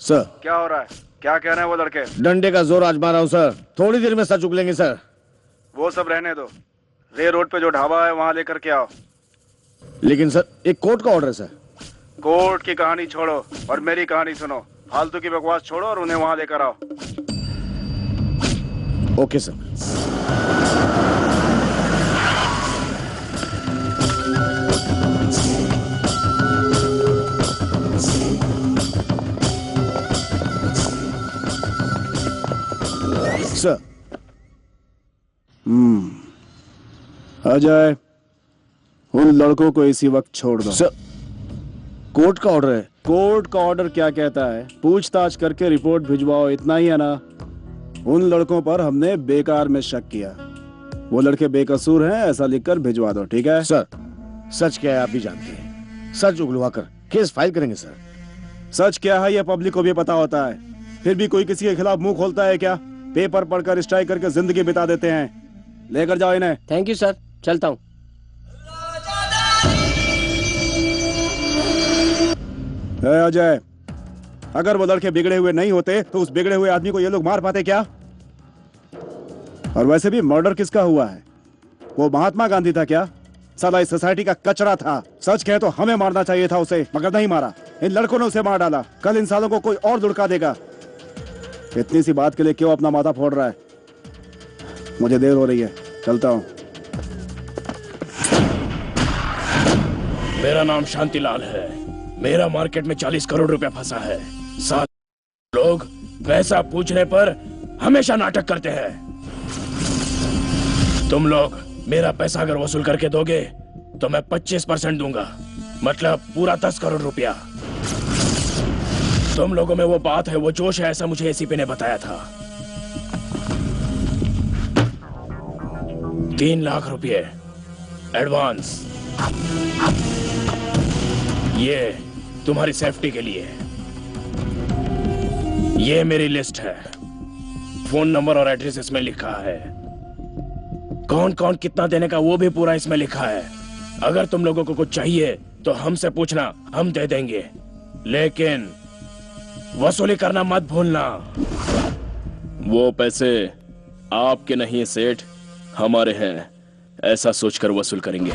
सर, क्या हो रहा है? क्या कह रहे हैं वो लड़के? डंडे का जोर आजमा रहा हूँ सर, थोड़ी देर में सच उगलेंगे सर। वो सब रहने दो, रे रोड पे जो ढाबा है वहाँ लेकर के आओ। लेकिन सर एक कोर्ट का ऑर्डर है सर। कोर्ट की कहानी छोड़ो और मेरी कहानी सुनो। फालतू की बकवास छोड़ो और उन्हें वहाँ लेकर आओ। Okay sir. सर। अजय, उन लड़कों को इसी वक्त छोड़ दो। सर कोर्ट का ऑर्डर है। कोर्ट का ऑर्डर क्या कहता है? पूछताछ करके रिपोर्ट भिजवाओ, इतना ही है ना? उन लड़कों पर हमने बेकार में शक किया, वो लड़के बेकसूर हैं ऐसा लिखकर भिजवा दो, ठीक है? सर सच क्या है आप भी जानते हैं, सच उगलवा कर केस फाइल करेंगे सर। सच क्या है ये पब्लिक को भी पता होता है, फिर भी कोई किसी के खिलाफ मुंह खोलता है क्या? पेपर पढ़कर स्ट्राइक करके जिंदगी बिता देते हैं। लेकर जाओ इन्हें। थैंक यू सर, चलता हूँ। अजय, अगर वो लड़के बिगड़े हुए नहीं होते तो उस बिगड़े हुए आदमी को ये लोग मार पाते क्या? और वैसे भी मर्डर किसका हुआ है? वो महात्मा गांधी था क्या? साला इस सोसाइटी का कचरा था। सच कहे तो हमें मारना चाहिए था उसे, मगर नहीं मारा। इन लड़कों ने उसे मार डाला। कल इन सालों को कोई और लुढ़का देगा। इतनी सी बात के लिए क्यों अपना माथा फोड़ रहा है? मुझे देर हो रही है, चलता हूँ। मेरा नाम शांतिलाल है। मेरा मार्केट में 40 करोड़ रुपया फंसा है। 7 लोग पैसा पूछने पर हमेशा नाटक करते हैं। तुम लोग मेरा पैसा अगर वसूल करके दोगे तो मैं 25% दूंगा, मतलब पूरा 10 करोड़ रुपया। तुम लोगों में वो बात है, वो जोश है, ऐसा मुझे एसीपी ने बताया था। 3 लाख रुपये एडवांस। ये तुम्हारी सेफ्टी के लिए। ये मेरी लिस्ट है, फोन नंबर और एड्रेस इसमें लिखा है। कौन कौन कितना देने का वो भी पूरा इसमें लिखा है। अगर तुम लोगों को कुछ चाहिए तो हमसे पूछना, हम दे देंगे, लेकिन वसूली करना मत भूलना। वो पैसे आपके नहीं सेठ, हमारे हैं, ऐसा सोचकर वसूल करेंगे।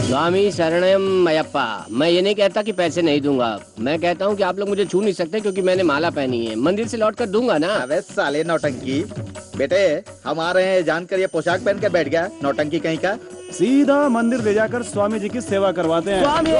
स्वामी शरणम अयप्पा। मैं ये नहीं कहता कि पैसे नहीं दूंगा, मैं कहता हूँ कि आप लोग मुझे छू नहीं सकते क्योंकि मैंने माला पहनी है। मंदिर से लौट कर दूंगा ना। अबे साले नौटंकी, बेटे हम आ रहे हैं जानकर ये पोशाक पहन के बैठ गया, नौटंकी कहीं का। सीधा मंदिर ले जाकर स्वामी जी की सेवा करवाते हैं। स्वामी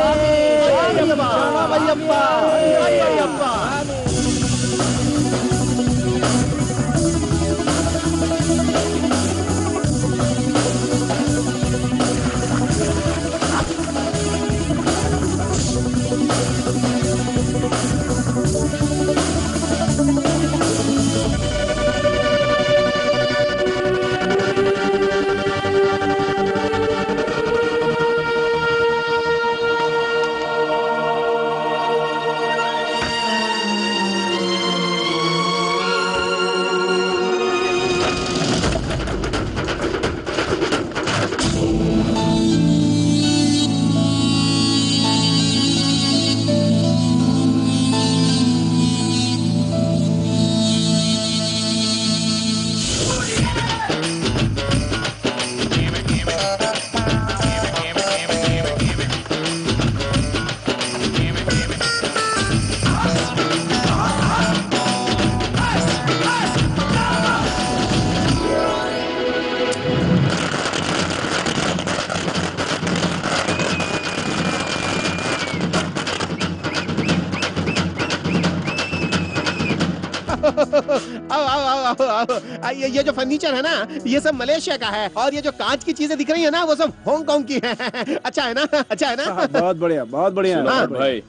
आओ आओ आओ आओ आओ। ये जो फर्नीचर है ना, ये सब मलेशिया का है, और ये जो कांच की चीजें दिख रही है ना, वो सब हांगकांग की है। अच्छा है ना, अच्छा है ना? बहुत बढ़िया, बहुत बढ़िया। सुनो भाई,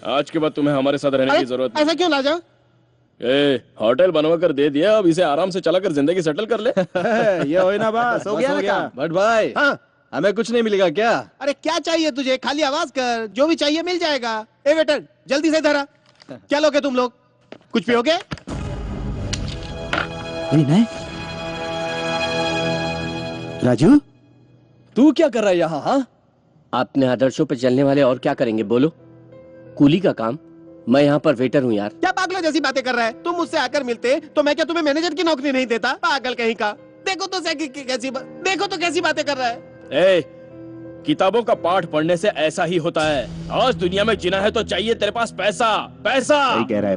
आज के बाद तुम्हें हमारे साथ रहने की जरूरत नहीं। ऐसा क्यों लाजा? होटल बनवा कर दे दिया, अब इसे आराम से चला कर जिंदगी सेटल कर ले। ये हो ना, बस हो गया। बट भाई, हाँ, हमें कुछ नहीं मिलेगा क्या? अरे क्या चाहिए तुझे? खाली आवाज कर, जो भी चाहिए मिल जाएगा। ए वेटर, जल्दी से धरा। क्या लोगे तुम लोग? कुछ पियोगे? विनय, राजू, तू क्या कर रहा है यहाँ? हाँ, अपने आदर्शों पे चलने वाले और क्या करेंगे बोलो? कूली का काम। मैं यहाँ पर वेटर हूँ यार। क्या पागलों जैसी बातें कर रहा है? तुम मुझसे आकर मिलते तो मैं क्या तुम्हें मैनेजर की नौकरी नहीं देता? पागल कहीं का। देखो तो कैसी बातें कर रहा है। किताबों का पाठ पढ़ने से ऐसा ही होता है। आज दुनिया में जीना है तो चाहिए तेरे पास पैसा, पैसा। सही कह रहा है।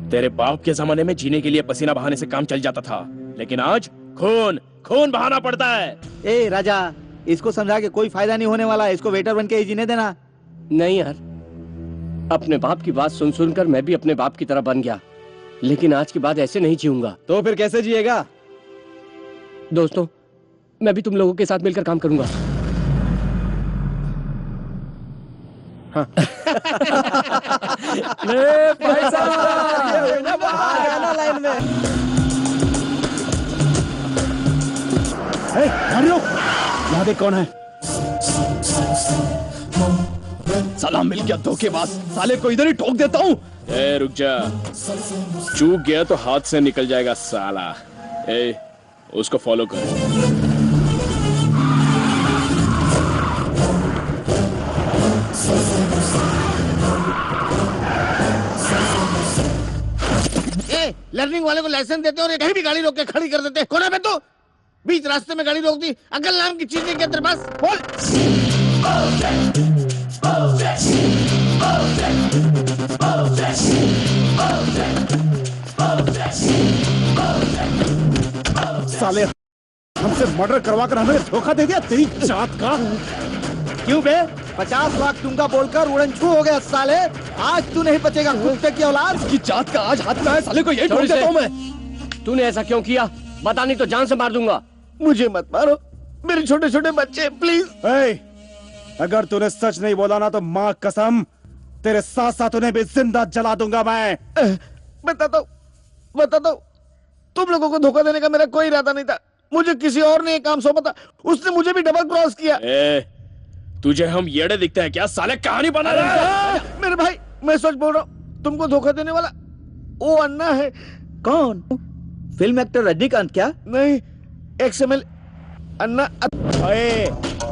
तेरे बाप के जमाने में जीने के लिए पसीना बहाने से काम चल जाता था, लेकिन आज खून खून बहाना पड़ता है। ए राजा, इसको समझा के कोई फायदा नहीं होने वाला, इसको वेटर बन के ही जीने देना। नहीं यार, अपने बाप की बात सुन सुनकर मैं भी अपने बाप की तरह बन गया, लेकिन आज के बाद ऐसे नहीं जीऊंगा। तो फिर कैसे जिएगा? दोस्तों, मैं भी तुम लोगों के साथ मिलकर काम करूंगा। हाँ। भाई साहब, लाइन में। यहाँ देख कौन है। सलाम मिल गया धोखेबाज, साले को इधर ही ठोक देता हूँ। रुक जा, चूक गया तो हाथ से निकल जाएगा साला। उसको फॉलो कर। लर्निंग वाले को लाइसेंस देते और कहीं भी गाड़ी रोक के खड़ी कर देते। कौन है बे तू? बीच रास्ते में गाड़ी रोक दी। अकल नाम की चीज नहीं क्या तेरे पास? बोल। साले हमसे मर्डर करवा कर हमें धोखा दे दिया, तेरी जात का। क्यों बे? 50 लाख दूंगा बोलकर उड़नछू हो गया साले। आज तू नहीं बचेगा कुत्ते की औलाद। इसकी जात का आज हाथ में है, साले को यही ठोक देता हूँ मैं। तूने ऐसा क्यों किया? बता, नहीं तो जान से मार दूंगा। मुझे मत मारो, मेरे छोटे छोटे बच्चे, प्लीज। अगर तूने सच नहीं बोला ना तो माँ कसम तेरे साथ साथ उन्हें भी जिंदा जला दूंगा मैं। बताता हूँ, तुम लोगों को धोखा देने का मेरा कोई इरादा नहीं था। मुझे किसी और ने काम सौंपा था, उसने मुझे भी डबल क्रॉस किया। तुझे हम येड़े दिखते हैं क्या? साले कहानी बना रहा है। मेरे भाई, मैं सच बोल रहा हूँ, तुमको धोखा देने वाला वो अन्ना है। कौन? फिल्म एक्टर रजनीकांत क्या? नहीं, XML अन्ना।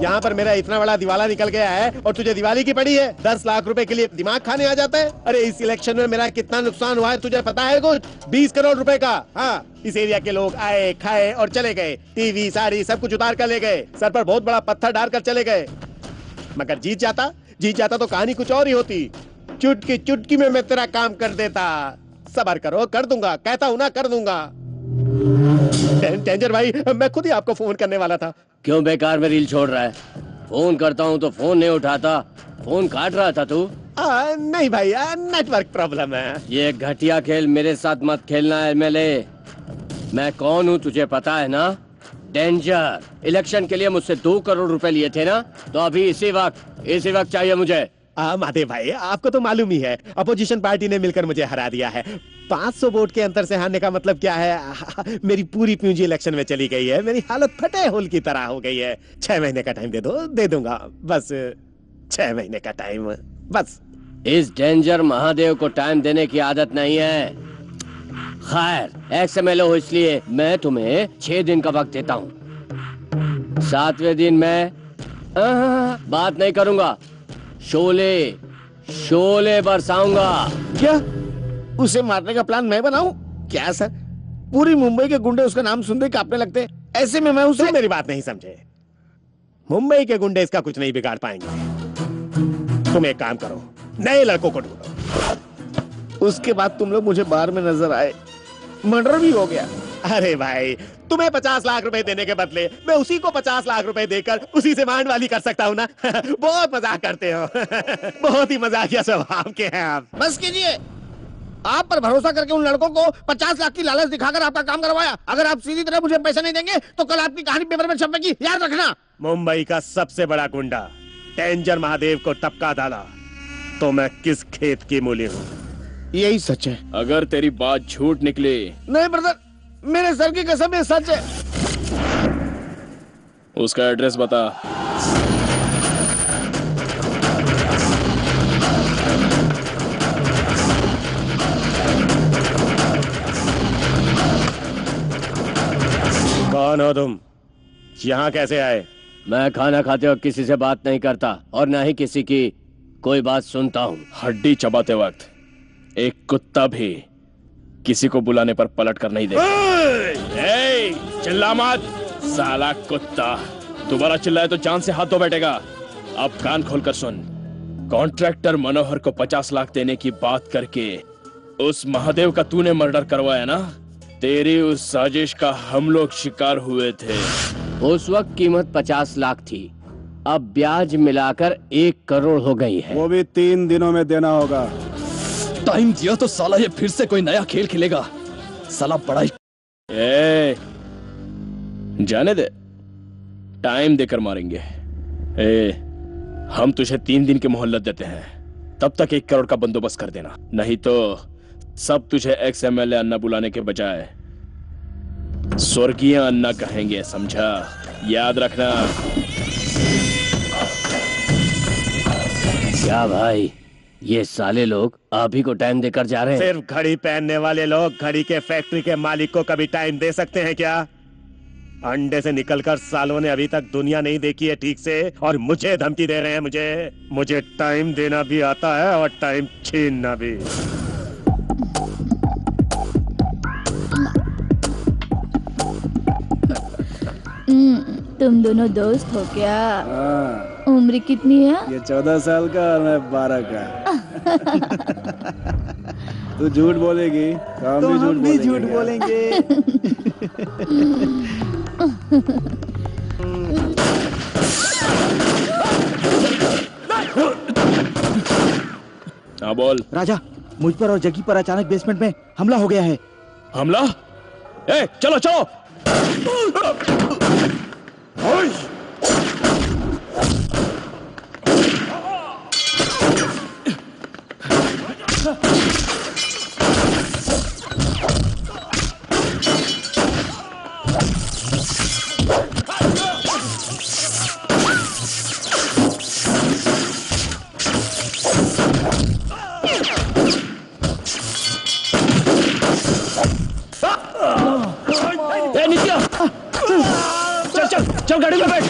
यहाँ पर मेरा इतना बड़ा दिवाला निकल गया है और तुझे दिवाली की पड़ी है। 10 लाख रुपए के लिए दिमाग खाने आ जाता है। अरे इस इलेक्शन में मेरा कितना नुकसान हुआ है तुझे पता है कुछ? 20 करोड़ रुपए का। हाँ, इस एरिया के लोग आए, खाए और चले गए। टीवी साड़ी सब कुछ उतार कर ले गए, सर पर बहुत बड़ा पत्थर डालकर चले गए। मगर जीत जाता तो कहानी कुछ और ही होती। चुटकी में मैं तेरा काम कर देता। सबर करो, कर दूंगा, कहता हूँ ना, कर दूंगा। डेंजर भाई, मैं खुद ही आपको फोन करने वाला था। क्यों बेकार में रील छोड़ रहा है? फोन करता हूँ तो फोन नहीं उठाता, फोन काट रहा था तू। नहीं भाई, नेटवर्क प्रॉब्लम है। ये घटिया खेल मेरे साथ मत खेलना MLA। मैं कौन हूँ तुझे पता है ना? डेंजर। इलेक्शन के लिए मुझसे 2 करोड़ रुपए लिए थे ना, तो अभी इसी वक्त चाहिए मुझे। महादेव भाई, आपको तो मालूम ही है, अपोजिशन पार्टी ने मिलकर मुझे हरा दिया है। 500 वोट के अंतर से हारने का मतलब क्या है? मेरी पूरी पूंजी इलेक्शन में चली गई है। मेरी हालत फटे होल की तरह हो गई है। 6 महीने का टाइम दे दो, दे दूंगा। बस 6 महीने का टाइम, बस। इस डेंजर महादेव को टाइम देने की आदत नहीं है। खैर, XMLA हो इसलिए मैं तुम्हें 6 दिन का वक्त देता हूँ। 7वें दिन मैं बात नहीं करूंगा, शोले बरसाऊंगा। क्या उसे मारने का प्लान मैं बनाऊं? क्या सर, पूरी मुंबई के गुंडे उसका नाम सुनते कांपने लगते। ऐसे में मैं उसे। मेरी बात नहीं समझे। मुंबई के गुंडे इसका कुछ नहीं बिगाड़ पाएंगे। तुम एक काम करो, नए लड़कों को ढूंढो। उसके बाद तुम लोग मुझे बार में नजर आए, मर्डर भी हो गया। अरे भाई, तुम्हें 50 लाख रुपए देने के बदले मैं उसी को 50 लाख रुपए देकर उसी से मांड वाली कर सकता हूँ ना। बहुत मजाक करते हो। बहुत ही मजाकिया स्वभाव के हैं आप। बस कीजिए, आप पर भरोसा करके उन लड़कों को 50 लाख की लालच दिखाकर आपका काम करवाया। अगर आप सीधी तरह मुझे पैसे नहीं देंगे तो कल आपकी कहानी पेपर में छपेगी, याद रखना। मुंबई का सबसे बड़ा गुंडा डेंजर महादेव को टपका डाला तो मैं किस खेत की मूली हूँ? यही सच है। अगर तेरी बात झूठ निकली। नहीं ब्रदर, मेरे सर की कसम ये सच है। उसका एड्रेस बता। कौन हो तुम? यहाँ कैसे आए? मैं खाना खाते वक्त किसी से बात नहीं करता और ना ही किसी की कोई बात सुनता हूँ। हड्डी चबाते वक्त एक कुत्ता भी किसी को बुलाने पर पलट कर नहीं देगा। चिल्ला मत साला कुत्ता। दोबारा चिल्लाए तो जान से हाथ धो बैठेगा। अब कान खोलकर सुन। कॉन्ट्रैक्टर मनोहर को 50 लाख देने की बात करके उस महादेव का तूने मर्डर करवाया ना? तेरी उस साजिश का हम लोग शिकार हुए थे। उस वक्त कीमत 50 लाख थी, अब ब्याज मिलाकर 1 करोड़ हो गई है। वो भी 3 दिनों में देना होगा। टाइम दिया तो साला ये फिर से कोई नया खेल खेलेगा। साला बड़ा जाने दे, टाइम देकर मारेंगे। हम तुझे 3 दिन की मोहलत देते हैं, तब तक 1 करोड़ का बंदोबस्त कर देना, नहीं तो सब तुझे एक्स एमएलए अन्ना बुलाने के बजाय स्वर्गीय अन्ना कहेंगे, समझा? याद रखना। क्या भाई, ये साले लोग आप ही को टाइम देकर जा रहे हैं? सिर्फ घड़ी पहनने वाले लोग घड़ी के फैक्ट्री के मालिक को कभी टाइम दे सकते हैं क्या? अंडे से निकलकर सालों ने अभी तक दुनिया नहीं देखी है ठीक से, और मुझे धमकी दे रहे हैं। मुझे टाइम देना भी आता है और टाइम छीनना भी। तुम दोनों दोस्त हो क्या? उम्र कितनी है? ये 14 साल का और मैं 12 का। तू झूठ बोलेगी तो हम भी झूठ बोलेंगे। हाँ बोल। राजा, मुझ पर और जगी पर अचानक बेसमेंट में हमला हो गया है। हमला? चलो चलो। नित्या, चल चल चल गाड़ी में बैठ।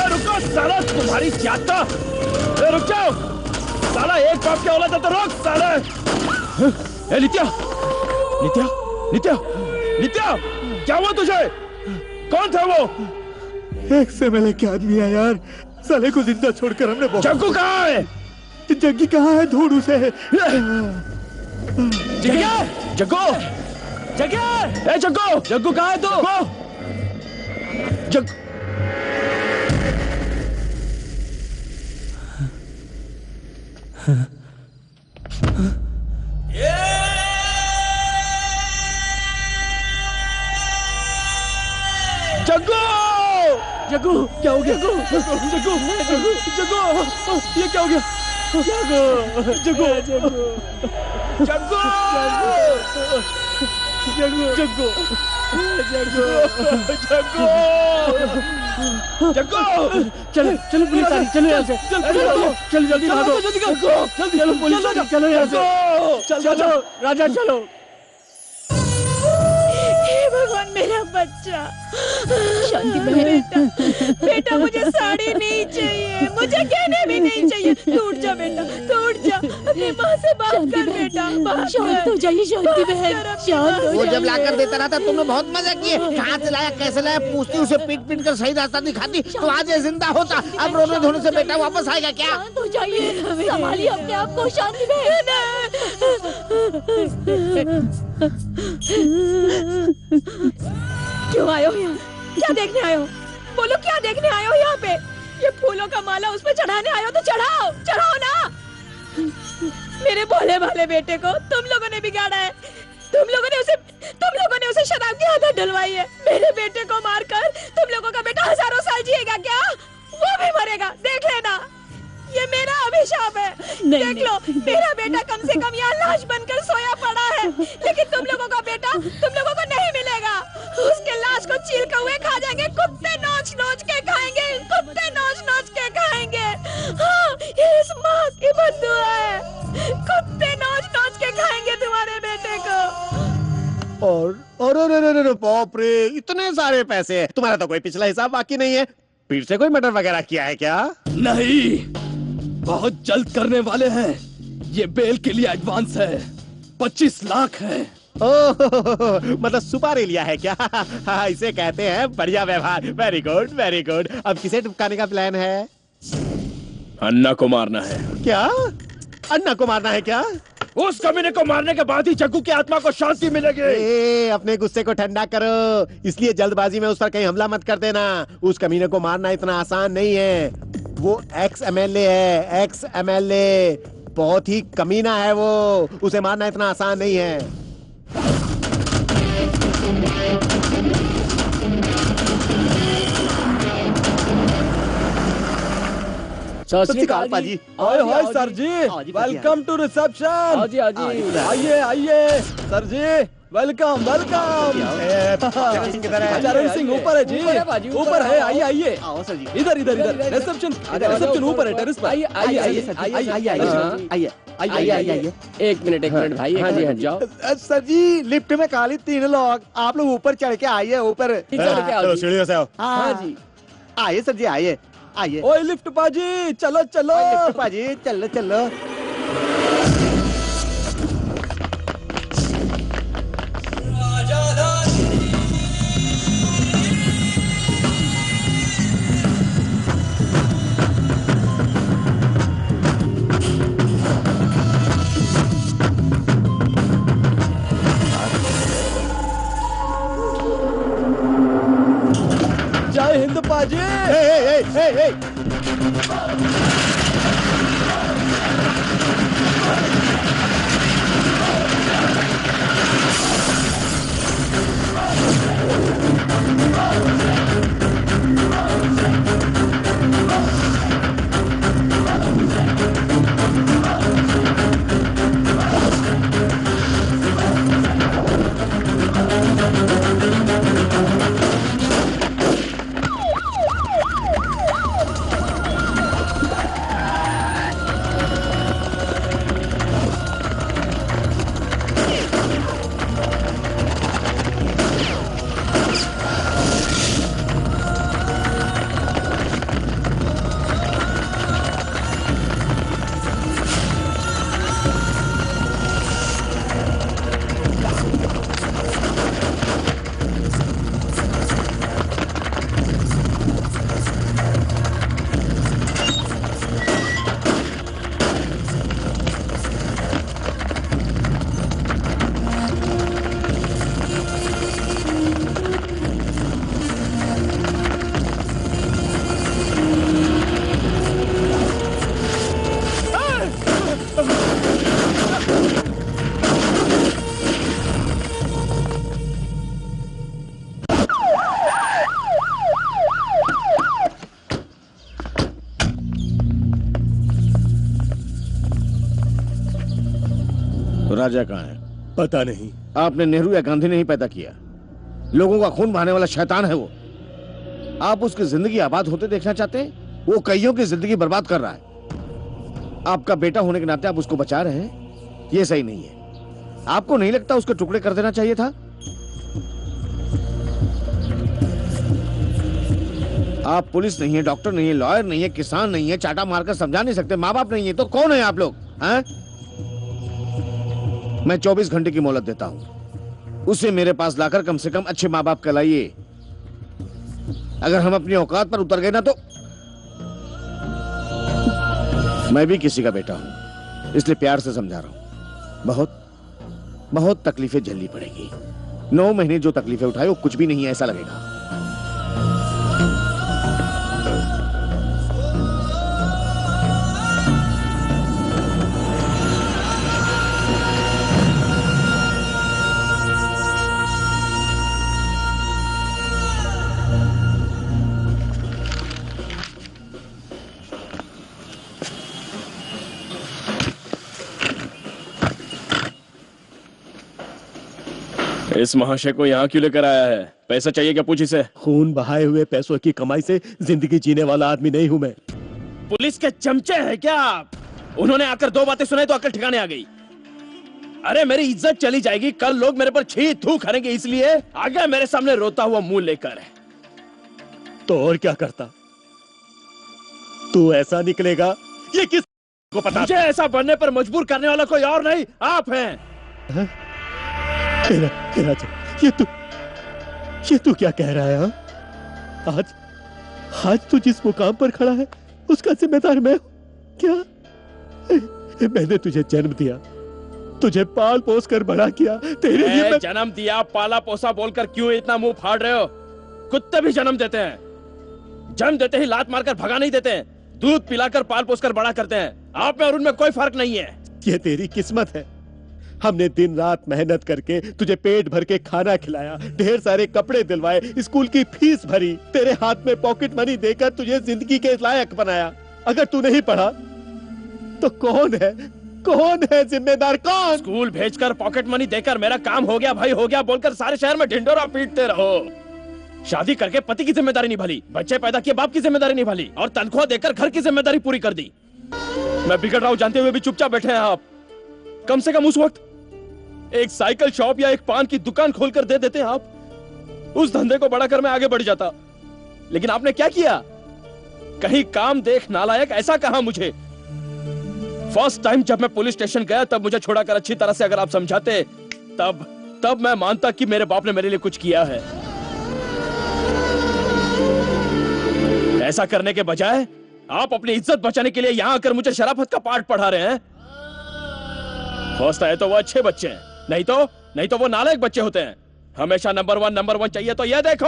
रुको साला, तुम्हारी यात्रा। रुक जाओ साला, एक बाप क्या औलाद है तो रोक साला। नित्या नित्या नित्या नित्या, क्या हुआ तुझे? कौन था वो? एक्स एमएलए के आदमी है यार, साले को जिंदा छोड़कर हमने बहुत। जग्गू कहाँ है? जग्गी कहाँ है? ढूंढ उसे। जग्गू जग्गू जग्गू कहाँ है तू? जग्गू जग्गू, क्या हो गया? जग्गू जग्गू जग्गू जग्गू, ये क्या हो गया? जग्गू जग्गू जग्गू जग्गू जग्गू जग्गू जग्गू, चलो चलो पुलिस आ रही, चलो यहाँ से, चलो जल्दी भागो, जल्दी चलो पुलिस, चलो यहाँ से, चलो राजा चलो। भगवान, मेरा बच्चा। शांति बेटा, बेटा मुझे साड़ी नहीं चाहिए, मुझे गहने भी नहीं चाहिए। तू उठ जा बेटा, तू उठ जा, अपनी माँ से बात कर बेटा। शांत हो जाइए शांति बहन, शांत हो वो जाइए। जब लाकर देता रहा था तुमने बहुत मजा किए। कहाँ से लाया, कैसे लाया, पूछती, उसे पीट पीट कर सही रास्ता दिखाती तो आज ये जिंदा होता। अब रोने धोने से बेटा वापस आएगा क्या? शांत हो जाइए, संभालिए अपने आप को शांति बहन। क्यों आए हो यहाँ? क्या देखने आए हो? बोलो क्या देखने आए हो यहाँ पे? ये फूलों का माला उस पे चढ़ाने आए हो तो चढ़ाओ, चढ़ाओ ना। मेरे भोले भाले बेटे को तुम लोगों ने बिगाड़ा है। तुम लोगों ने उसे शराब की आदत डलवाई है। मेरे बेटे को मारकर तुम लोगों का बेटा हजारों साल जिएगा क्या? वो भी मरेगा, देख लेना। ये मेरा अभिशाप है। देख लो, मेरा बेटा कम से कम यहाँ लाश बनकर सोया पड़ा है, लेकिन तुम लोगों का बेटा तुम लोगों को नहीं मिलेगा। उसके लाश को चील कौवे खा जाएंगे, कुत्ते नोच नोच के खाएंगे, कुत्ते नोच नोच के खाएंगे। हाँ, ये इस माँ की बद्दुआ है। कुत्ते नोच नोच के खाएंगे तुम्हारे बेटे को। और बाप रे, इतने सारे पैसे। तुम्हारा तो कोई पिछला हिसाब बाकी नहीं है। फिर से कोई मर्डर वगैरह किया है क्या? नहीं, बहुत जल्द करने वाले हैं। ये बेल के लिए एडवांस है, 25 लाख है। ओह, मतलब सुपारी लिया है क्या? हाँ, इसे कहते हैं बढ़िया व्यवहार। Very good, very good. अब किसे टपकाने का प्लान है? अन्ना को मारना है। क्या? अन्ना को मारना है क्या? उस कमीने को मारने के बाद ही जग्गू की आत्मा को शांति मिलेगी। अपने गुस्से को ठंडा करो, इसलिए जल्दबाजी में उस पर कहीं हमला मत कर देना। उस कमीने को मारना इतना आसान नहीं है। वो एक्स एमएलए है, एक्स एमएलए। बहुत ही कमीना है वो। उसे मारना इतना आसान नहीं है। सत श्री अकाल पाजी। हाय हाय सर जी, वेलकम टू रिसेप्शन। आइए आइए सर जी, वेलकम वेलकम। चरण सिंह किधर है? चरण सिंह ऊपर है जी, ऊपर है। आइए आइए, इधर इधर इधर। रिसेप्शन ऊपर है, टेरेस पर। आइए आइए आइए आइए आइए। एक मिनट भाई। हाँ जी, हट जाओ। सर जी, लिफ्ट में खाली 3 लोग। आप लोग ऊपर चढ़ के आइए, ऊपर। चलो सीढ़ियों से आओ। हाँ जी, आइए सर जी, आइए आइए। ओए लिफ्ट पाजी, चलो चलो। लिफ्ट पाजी, चलो चलो। जय हिंद पाजी। राजा कहाँ है? पता नहीं। आपने नेहरू या गांधी नहीं पैदा किया। लोगों का खून बहाने वाला शैतान है वो। आप उसकी जिंदगी आबाद होते देखना चाहते हैं? वो कईयों की जिंदगी बर्बाद कर रहा है। आपका बेटा होने के नाते आप उसको बचा रहे हैं, ये सही नहीं है। आपको नहीं लगता उसके टुकड़े कर देना चाहिए था? आप पुलिस नहीं है, डॉक्टर नहीं है, लॉयर नहीं है, किसान नहीं है, चाटा मारकर समझा नहीं सकते, माँ बाप नहीं है, तो कौन है आप लोग? हैं? मैं 24 घंटे की मोहलत देता हूं। उसे मेरे पास लाकर कम से कम अच्छे माँ बाप कहलाइए। अगर हम अपनी औकात पर उतर गए ना तो मैं भी किसी का बेटा हूं, इसलिए प्यार से समझा रहा हूं। बहुत बहुत तकलीफें झेलनी पड़ेगी। 9 महीने जो तकलीफें उठाए वो कुछ भी नहीं है ऐसा लगेगा। इस महाशय को यहाँ क्यों लेकर आया है? पैसा चाहिए क्या? पूछ इसे। खून बहाए हुए पैसों की कमाई से जिंदगी जीने वाला आदमी नहीं हूँ मैं। पुलिस के चमचे हैं क्या आप? उन्होंने आकर दो बातें सुनाई तो अकल ठिकाने आ गई। अरे मेरी इज्जत चली जाएगी, कल लोग मेरे पर छी थू करेंगे, इसलिए आ गया मेरे सामने रोता हुआ मुंह लेकर। तो और क्या करता? तू ऐसा निकलेगा ये किस को पता? मुझे ऐसा बनने पर मजबूर करने वाला कोई और नहीं, आप हैं। ये तू क्या कह रहा है? हाँ? आज तू जिस मुकाम पर खड़ा है उसका जिम्मेदार मैं हूं क्या? मैंने तुझे जन्म दिया, तुझे पाल पोस कर बड़ा किया, तेरे लिए मैं... जन्म दिया पाला पोसा बोलकर क्यों इतना मुंह फाड़ रहे हो? कुत्ते भी जन्म देते हैं, जन्म देते ही लात मारकर भगा नहीं देते हैं, दूध पिलाकर पाल पोस कर बड़ा करते हैं। आप में और उनमें कोई फर्क नहीं है। ये तेरी किस्मत है, हमने दिन रात मेहनत करके तुझे पेट भर के खाना खिलाया, ढेर सारे कपड़े दिलवाए, स्कूल की फीस भरी, तेरे हाथ में पॉकेट मनी देकर तुझे जिंदगी के लायक बनाया। अगर तू नहीं पढ़ा तो कौन है जिम्मेदार? कौन? स्कूल भेजकर पॉकेट मनी देकर मेरा काम हो गया भाई हो गया बोलकर सारे शहर में ढिंडोरा पीटते रहो। शादी करके पति की जिम्मेदारी निभाली, बच्चे पैदा किए बाप की जिम्मेदारी निभाली, और तनख्वाह देकर घर की जिम्मेदारी पूरी कर दी। मैं बिगड़ रहा हूं जानते हुए भी चुपचाप बैठे हैं आप। कम से कम उस वक्त एक साइकिल शॉप या एक पान की दुकान खोलकर दे देते हैं आप, उस धंधे को बड़ा कर मैं आगे बढ़ जाता। लेकिन आपने क्या किया? कहीं काम देख नालायक ऐसा कहा मुझे। फर्स्ट टाइम जब मैं पुलिस स्टेशन गया तब मुझे छोड़ाकर अच्छी तरह से अगर आप समझाते तब मैं मानता कि मेरे बाप ने मेरे लिए कुछ किया है। ऐसा करने के बजाय आप अपनी इज्जत बचाने के लिए यहां आकर मुझे शराफत का पाठ पढ़ा रहे हैं। फर्स्ट आए तो वो अच्छे बच्चे हैं, नहीं तो वो नालायक बच्चे होते हैं। हमेशा नंबर वन चाहिए तो ये देखो,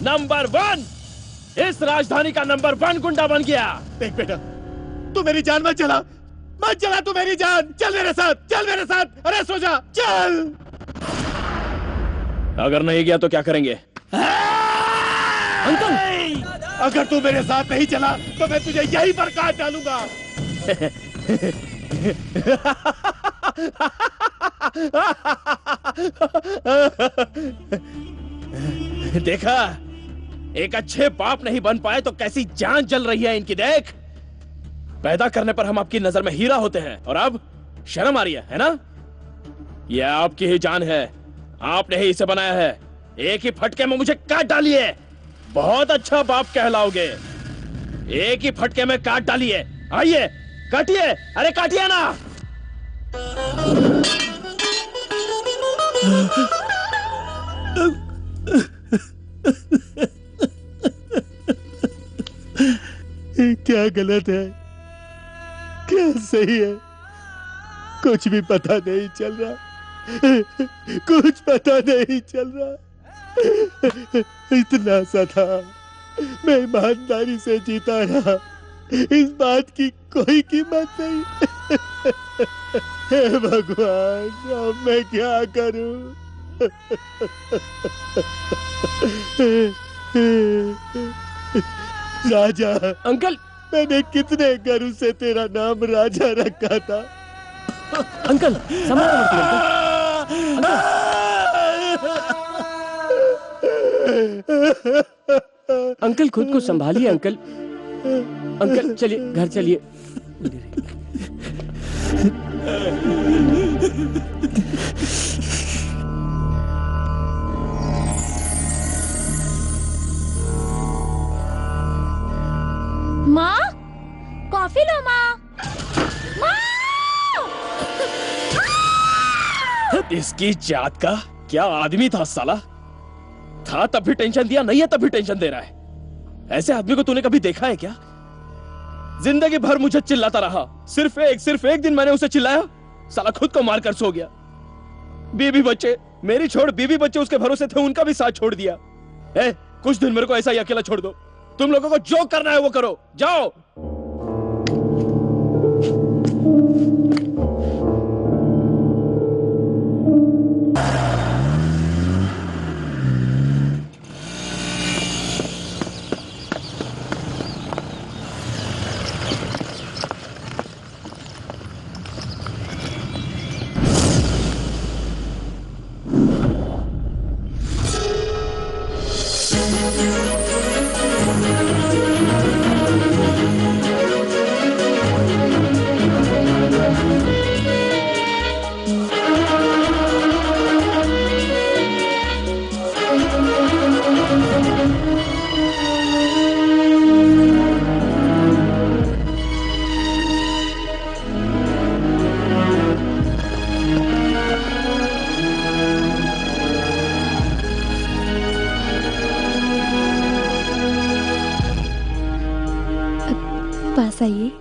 नंबर 1 इस राजधानी का नंबर 1 गुंडा बन गया। देख बेटा, तू मेरी जान मत चला तू मेरी जान। चल मेरे साथ, अरे सो जा, चल। अगर नहीं गया तो क्या करेंगे? अंकल, अगर तू मेरे साथ नहीं चला तो मैं तुझे यहीं पर काट डालूंगा। देखा, एक अच्छे बाप नहीं बन पाए तो कैसी जान जल रही है इनकी। देख, पैदा करने पर हम आपकी नजर में हीरा होते हैं और अब शर्म आ रही है ना? यह आपकी ही जान है, आपने ही इसे बनाया है। एक ही फटके में मुझे काट डालिए, बहुत अच्छा बाप कहलाओगे। एक ही फटके में काट डालिए। आइए काटिए, अरे काटिए ना। क्या गलत है, क्या सही है, कुछ भी पता नहीं चल रहा, कुछ पता नहीं चल रहा। इतना सा था, मैं ईमानदारी से जीता रहा, इस बात की कोई कीमत नहीं। हे भगवान, अब मैं क्या करूं? राजा। अंकल, मैंने कितने गर्व से तेरा नाम राजा रखा था। अंकल अंकल खुद को संभालिए अंकल। अंकल चलिए घर चलिए। माँ, कॉफी लो माँ। इसकी जात का क्या आदमी था साला। था तब भी टेंशन दिया, नहीं है तब भी टेंशन दे रहा है। ऐसे आदमी को तूने कभी देखा है क्या? जिंदगी भर मुझे चिल्लाता रहा, सिर्फ एक दिन मैंने उसे चिल्लाया, साला खुद को मारकर सो गया। बीवी बच्चे, मेरी छोड़ बीवी बच्चे उसके भरोसे थे, उनका भी साथ छोड़ दिया। कुछ दिन मेरे को ऐसा ही अकेला छोड़ दो, तुम लोगों को जो करना है वो करो, जाओ। पास आइए।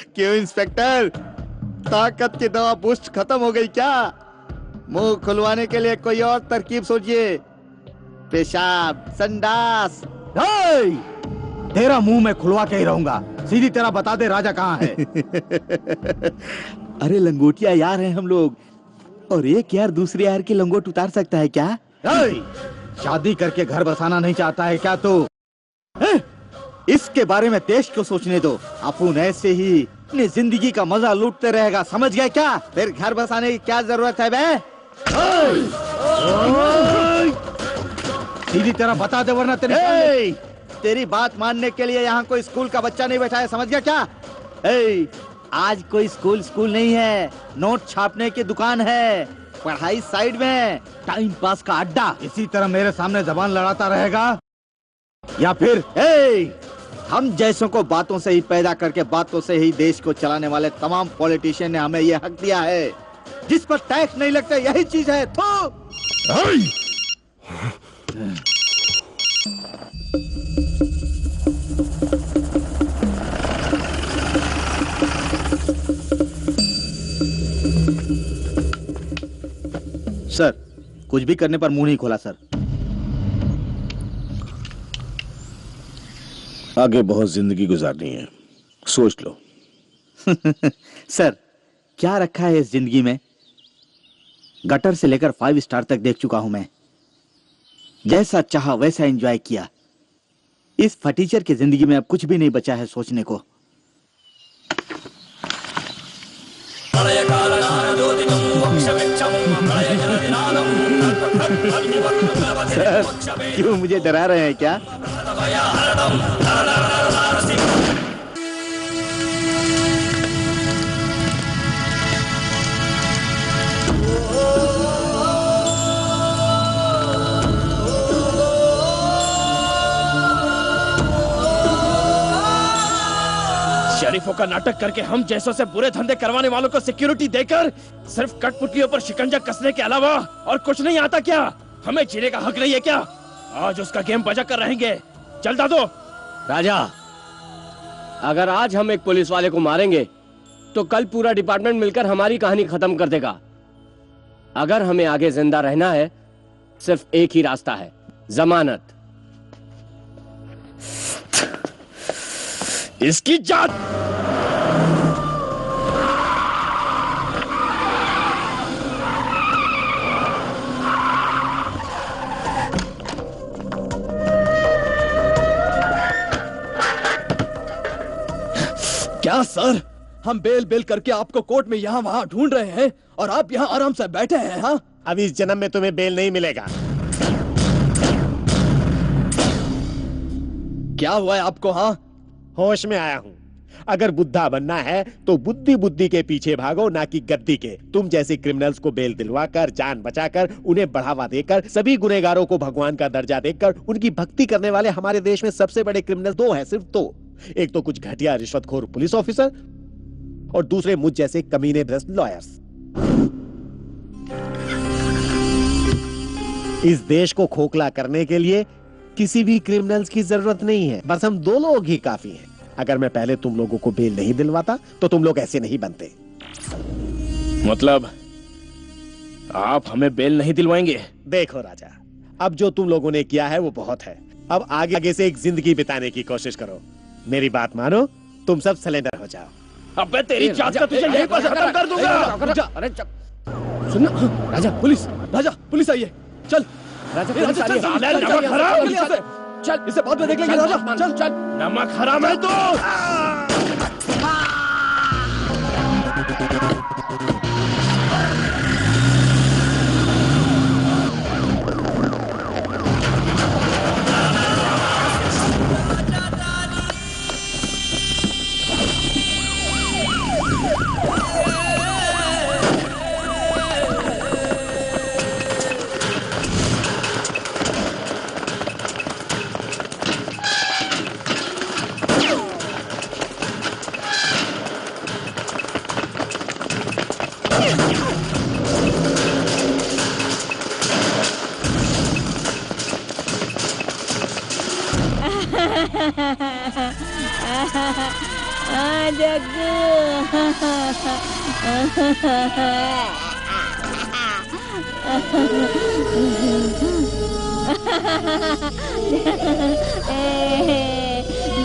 क्यों इंस्पेक्टर, ताकत की दवा बूस्ट खत्म हो गई क्या? मुंह खुलवाने के लिए कोई और तरकीब सोचिए। पेशाब, संडास। तेरा मुंह मैं खुलवा के ही रहूंगा। सीधी तरह बता दे राजा कहाँ है? अरे लंगोटिया यार हैं हम लोग, और एक यार दूसरे यार की लंगोट उतार सकता है क्या? शादी करके घर बसाना नहीं चाहता है क्या तू? इसके बारे में देश को सोचने दो। अपन ऐसे ही अपनी जिंदगी का मजा लूटते रहेगा, समझ गए क्या? फिर घर बसाने की क्या जरूरत है बे? सीधी तरह बता दे वरना तेरी बात मानने के लिए यहाँ कोई स्कूल का बच्चा नहीं बैठा है, समझ गया क्या? आज कोई स्कूल नहीं है, नोट छापने की दुकान है, पढ़ाई साइड में, टाइम पास का अड्डा। इसी तरह मेरे सामने जबान लड़ाता रहेगा या फिर हम जैसों को बातों से ही पैदा करके बातों से ही देश को चलाने वाले तमाम पॉलिटिशियन ने हमें यह हक दिया है। जिस पर टैक्स नहीं लगता यही चीज है। सर, कुछ भी करने पर मुंह नहीं खोला सर। आगे बहुत जिंदगी गुजारनी है, सोच लो। सर, क्या रखा है इस जिंदगी में? गटर से लेकर 5 स्टार तक देख चुका हूं मैं। जैसा चाहा वैसा एंजॉय किया। इस फटीचर की जिंदगी में अब कुछ भी नहीं बचा है सोचने को। सर, क्यों मुझे डरा रहे हैं क्या? शरीफों का नाटक करके हम जैसों से बुरे धंधे करवाने वालों को सिक्योरिटी देकर सिर्फ कठपुतलियों पर शिकंजा कसने के अलावा और कुछ नहीं आता क्या? हमें जीने का हक नहीं है क्या? आज उसका गेम बजा कर रहेंगे। चल दादो। राजा, अगर आज हम एक पुलिस वाले को मारेंगे तो कल पूरा डिपार्टमेंट मिलकर हमारी कहानी खत्म कर देगा। अगर हमें आगे जिंदा रहना है सिर्फ एक ही रास्ता है, जमानत। इसकी जान। क्या सर, हम बेल करके आपको कोर्ट में यहाँ वहाँ ढूंढ रहे हैं और आप यहाँ आराम से बैठे हैं? हाँ, अब इस जन्म में तुम्हें बेल नहीं मिलेगा। क्या हुआ है आपको? हाँ, होश में आया हूँ। अगर बुद्धा बनना है तो बुद्धि के पीछे भागो, ना कि गद्दी के। तुम जैसे क्रिमिनल्स को बेल दिलवाकर, जान बचाकर, उन्हें बढ़ावा देकर, सभी गुनहगारों को भगवान का दर्जा देकर उनकी भक्ति करने वाले हमारे देश में सबसे बड़े क्रिमिनल 2 हैं, सिर्फ 2। एक तो कुछ घटिया रिश्वतखोर पुलिस ऑफिसर और दूसरे मुझ जैसे कमीने भ्रष्ट लॉयर्स। इस देश को खोखला करने के लिए किसी भी क्रिमिनल्स की जरूरत नहीं है, बस हम 2 लोग ही काफी हैं। अगर मैं पहले तुम लोगों को बेल नहीं दिलवाता तो तुम लोग ऐसे नहीं बनते। मतलब आप हमें बेल नहीं दिलवाएंगे? देखो राजा, अब जो तुम लोगों ने किया है वो बहुत है। अब आगे से एक जिंदगी बिताने की कोशिश करो। मेरी बात मानो, तुम सब सरेंडर हो जाओ। अबे तेरी जात का तुझे यहीं पर खत्म कर दूंगा। अरे सुनना, राजा पुलिस आई है। चल राजा, राजा, चल, चल, नमक चल, हराम। चल, इसे बाद में देख लेंगे। राजा चल, चल, नमक हराम है तो।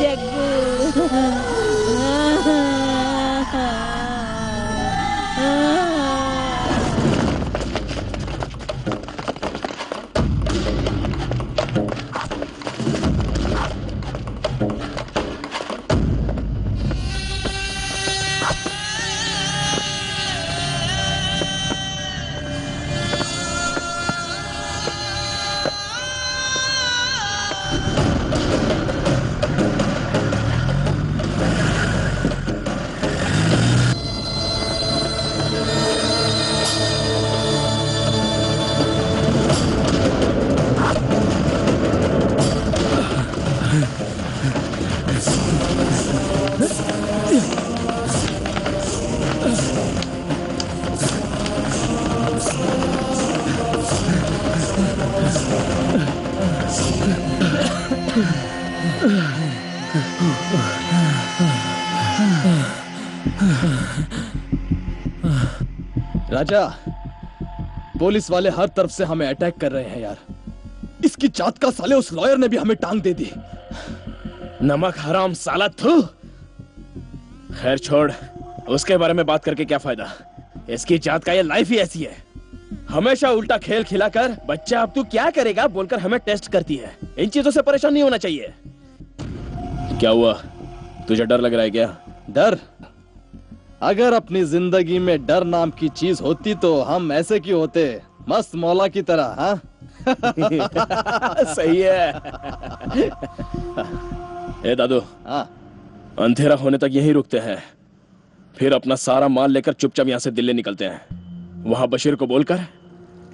जग्गू। राजा, पुलिस वाले हर तरफ से हमें अटैक कर रहे हैं यार। इसकी जात का साले उस लॉयर ने भी हमें टांग दे दी। नमक हराम साला थू। खैर छोड़, उसके बारे में बात करके क्या फायदा। इसकी जात का ये लाइफ ही ऐसी है, हमेशा उल्टा खेल खिलाकर बच्चा अब तू क्या करेगा बोलकर हमें टेस्ट करती है। इन चीजों से परेशान नहीं होना चाहिए। क्या हुआ, तुझे डर लग रहा है क्या? डर? अगर अपनी जिंदगी में डर नाम की चीज होती तो हम ऐसे क्यों होते, मस्त मौला की तरह। हाँ सही है। ए दादू, हाँ, अंधेरा होने तक यहीं रुकते हैं, फिर अपना सारा माल लेकर चुपचाप यहाँ से दिल्ली निकलते हैं। वहां बशीर को बोलकर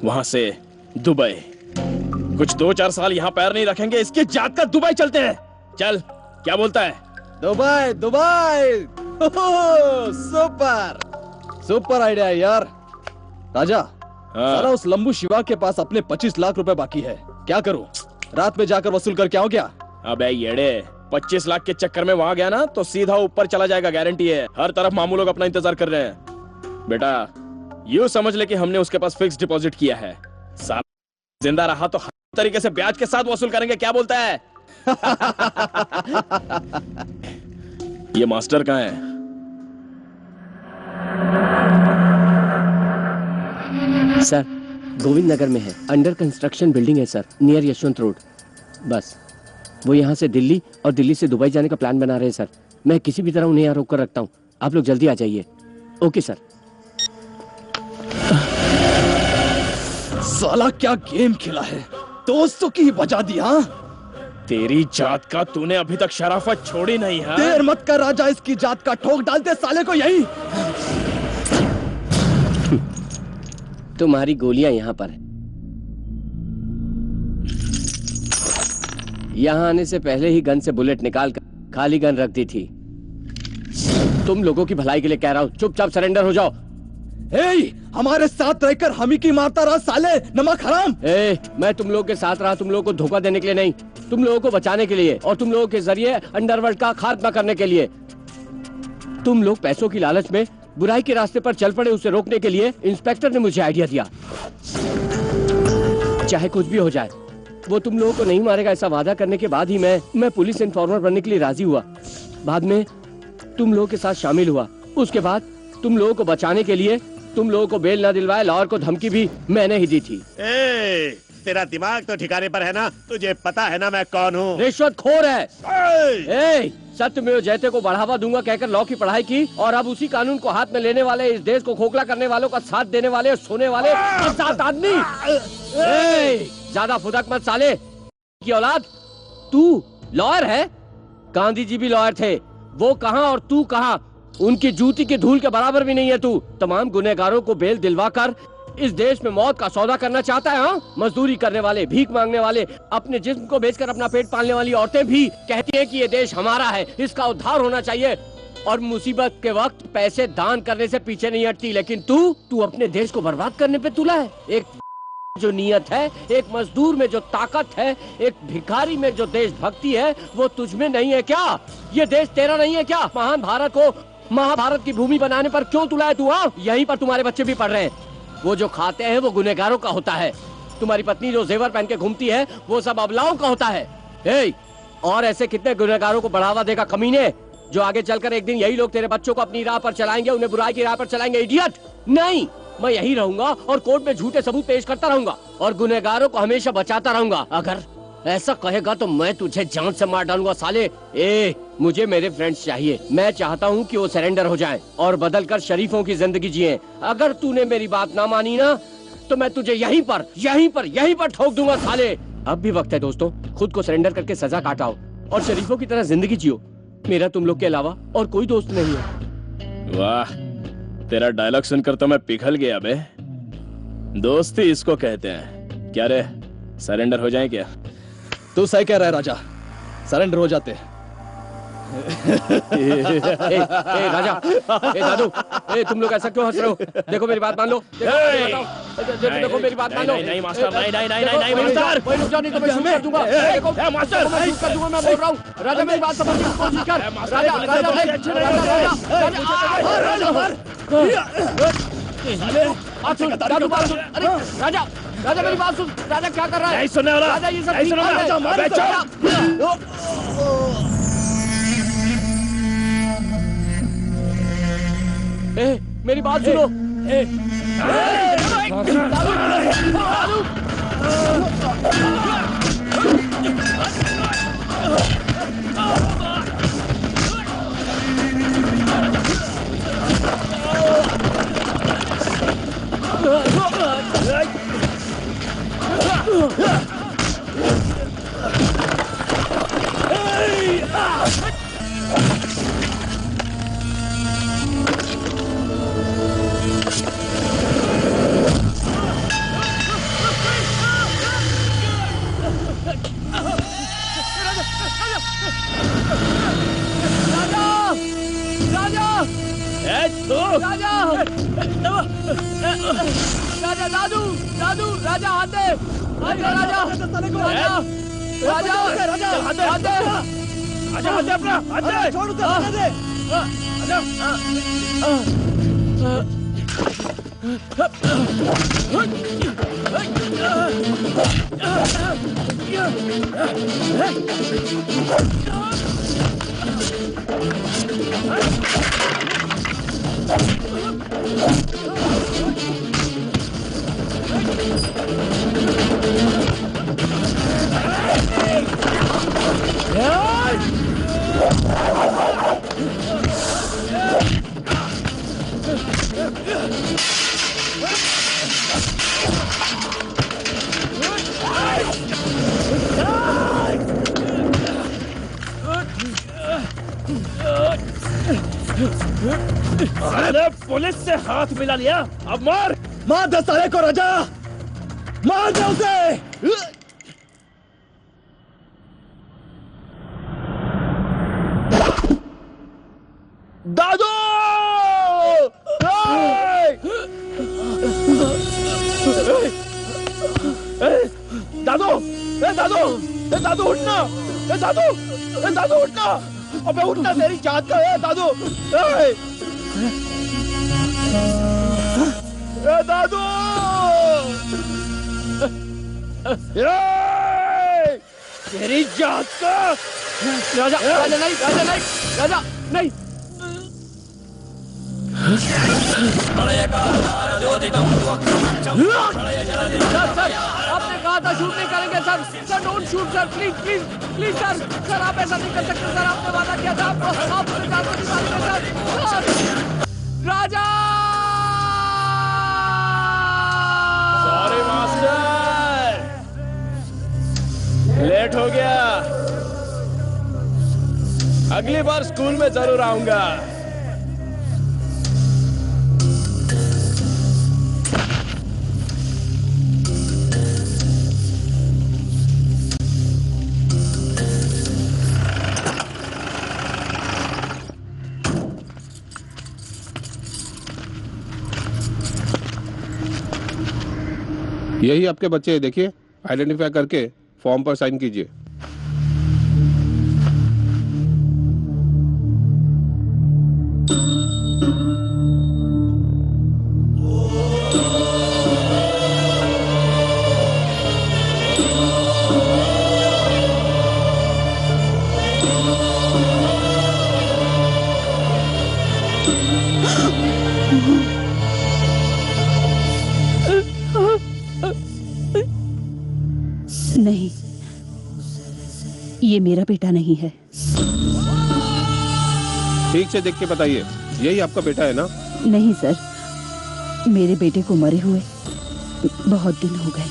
वहां से दुबई। कुछ 2-4 साल यहाँ पैर नहीं रखेंगे, इसकी जात का दुबई चलते हैं। चल, क्या बोलता है? Dubai Dubai. Super super idea है यार। राजा, साला उस लंबू शिवा के पास अपने 25 लाख रुपए बाकी है, क्या करूं? रात में जाकर वसूल करके आओ क्या? अबे येड़े, 25 लाख के चक्कर में वहां गया ना तो सीधा ऊपर चला जाएगा, गारंटी है। हर तरफ मामू लोग अपना इंतजार कर रहे हैं। बेटा यूं समझ ले कि हमने उसके पास फिक्स डिपॉजिट किया है। साला जिंदा रहा तो हर तरीके से ब्याज के साथ वसूल करेंगे, क्या बोलता है? ये मास्टर कहाँ है? सर, गोविंद नगर में है, अंडर कंस्ट्रक्शन बिल्डिंग है सर, नियर यशवंत रोड। बस वो यहाँ से दिल्ली और दिल्ली से दुबई जाने का प्लान बना रहे हैं सर। मैं किसी भी तरह उन्हें यहाँ रोक कर रखता हूँ, आप लोग जल्दी आ जाइए। Okay sir. साला क्या गेम खेला है, दोस्तों की ही बजा दी। हाँ, तेरी जात का तूने अभी तक शराफत छोड़ी नहीं है। देर मत कर राजा, इसकी जात का ठोक डालते साले को यही। तुम्हारी गोलियां यहाँ पर। यहाँ आने से पहले ही गन से बुलेट निकाल कर खाली गन रख दी थी। तुम लोगों की भलाई के लिए कह रहा हूँ, चुपचाप सरेंडर हो जाओ। हमारे साथ रहकर हम ही की मारता रहा साले, नमक हराम। मैं तुम लोगों के साथ रहा, तुम लोगों को धोखा देने के लिए नहीं, तुम लोगों को बचाने के लिए और तुम लोगों के जरिए अंडरवर्ल्ड का खात्मा करने के लिए। तुम लोग पैसों की लालच में बुराई के रास्ते पर चल पड़े, उसे रोकने के लिए इंस्पेक्टर ने मुझे आइडिया दिया। चाहे कुछ भी हो जाए, वो तुम लोगों को नहीं मारेगा ऐसा वादा करने के बाद ही मैं पुलिस इन्फॉर्मर बनने के लिए राजी हुआ। बाद में तुम लोगों के साथ शामिल हुआ। उसके बाद तुम लोगों को बचाने के लिए तुम लोगों को बेल ना दिलवाए, लाहौर को धमकी भी मैंने ही दी थी। तेरा दिमाग तो ठिकाने पर है ना? तुझे पता है ना मैं कौन हूँ? रिश्वतखोर है। सत्यमेव जयते को बढ़ावा दूंगा कहकर लॉ की पढ़ाई की और अब उसी कानून को हाथ में लेने वाले, इस देश को खोखला करने वालों का साथ देने वाले, सोने वाले सात आदमी। ज्यादा फुदक मत साले की औलाद। तू लॉयर है? गांधी जी भी लॉयर थे, वो कहाँ और तू कहाँ? उनकी जूती की धूल के बराबर भी नहीं है तू। तमाम गुनहगारों को बेल दिलवाकर इस देश में मौत का सौदा करना चाहता है। हाँ, मजदूरी करने वाले, भीख मांगने वाले, अपने जिस्म को बेचकर अपना पेट पालने वाली औरतें भी कहती हैं कि ये देश हमारा है, इसका उद्धार होना चाहिए और मुसीबत के वक्त पैसे दान करने से पीछे नहीं हटती। लेकिन तू अपने देश को बर्बाद करने पे तुला है। एक जो नियत है, एक मजदूर में जो ताकत है, एक भिखारी में जो देशभक्ति है, वो तुझ में नहीं है क्या? ये देश तेरा नहीं है क्या? महान भारत को महाभारत की भूमि बनाने पर क्यों तुलाया तू? यहीं पर तुम्हारे बच्चे भी पढ़ रहे हैं। वो जो खाते हैं वो गुनहगारों का होता है। तुम्हारी पत्नी जो जेवर पहन के घूमती है वो सब अबलाओं का होता है। और ऐसे कितने गुनहगारों को बढ़ावा देगा कमीने, जो आगे चलकर एक दिन यही लोग तेरे बच्चों को अपनी राह पर चलाएंगे, उन्हें बुराई की राह पर चलाएंगे। इडियट! नहीं, मैं यही रहूंगा और कोर्ट में झूठे सबूत पेश करता रहूंगा और गुनहगारों को हमेशा बचाता रहूंगा। अगर ऐसा कहेगा तो मैं तुझे जान से मार डालूंगा साले। मुझे मेरे फ्रेंड्स चाहिए। मैं चाहता हूँ कि वो सरेंडर हो जाएं और बदलकर शरीफों की जिंदगी जिए। अगर तूने मेरी बात ना मानी ना तो मैं तुझे यहीं पर ठोक दूंगा साले। अब भी वक्त है दोस्तों, खुद को सरेंडर करके सजा काटाओ और शरीफों की तरह जिंदगी जियो। मेरा तुम लोग के अलावा और कोई दोस्त नहीं है। वाह, तेरा डायलॉग सुनकर तो मैं पिघल गया बे। दोस्ती इसको कहते हैं। क्या रे, सरेंडर हो जाए क्या? तू सही कह रहा है राजा, सरेंडर हो जाते। राजा, दादू, तुम लोग ऐसा क्यों हंस रहे हो? देखो मेरी बात मान लो। देखो मेरी बात मान लो। नहीं मास्टर, नहीं मास्टर। कोई रुक जाओ नहीं तो मैं शूट कर दूंगा। मास्टर, मैं शूट कर दूंगा, मैं बोल रहा हूँ। राजा मेरी बात समझने की कोशिश कर। राजा, राजा मेरी बात सुन। राजा क्या कर रहा है? नहीं सुनने वाला। राजा ये सब नहीं सुनने वाला। मेरी बात सुनो। राजा, दादू, दादू, राजा हाथ दे। राजा, राजा, राजा, राजा, हाथ दे। आजा, हाथ दे अपना, हाथ दे। छोड़ उसे, हाथ दे। अरे पुलिस से हाथ मिला लिया, अब मार। मार दे साले को राजा, मार दे उसे। दादू, दादू, दादू, दादू उठना, दादू, दादू उठना, अबे उठना, तेरी जान का है दादू। दादू, तेरी जान का। राजा, राजा नहीं, राजा नहीं, राजा नहीं। सर, आपने कहा था शूट नहीं करेंगे sir. Sir don't shoot sir, please please please sir. Sir आप ऐसा नहीं कर सकते सर, आपने वादा किया था। आप मुझे जान नहीं मारेंगे सर। राजा, सॉरी मास्टर, लेट हो गया। अगली बार स्कूल में जरूर आऊंगा। यही आपके बच्चे हैं, देखिए। आइडेंटिफाई करके फॉर्म पर साइन कीजिए। नहीं, ये मेरा बेटा नहीं है। ठीक से देख के बताइए, यही आपका बेटा है ना? नहीं सर, मेरे बेटे को मरे हुए बहुत दिन हो गए।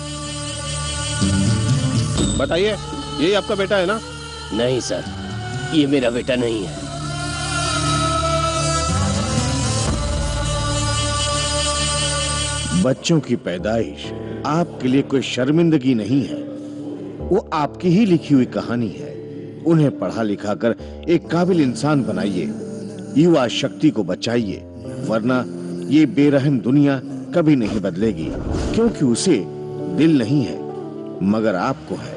बताइए, यही आपका बेटा है ना? नहीं सर, ये मेरा बेटा नहीं है। बच्चों की पैदाइश आपके लिए कोई शर्मिंदगी नहीं है, वो आपकी ही लिखी हुई कहानी है। उन्हें पढ़ा लिखा कर एक काबिल इंसान बनाइए, युवा शक्ति को बचाइए, वरना ये बेरहम दुनिया कभी नहीं बदलेगी, क्योंकि उसे दिल नहीं है मगर आपको है।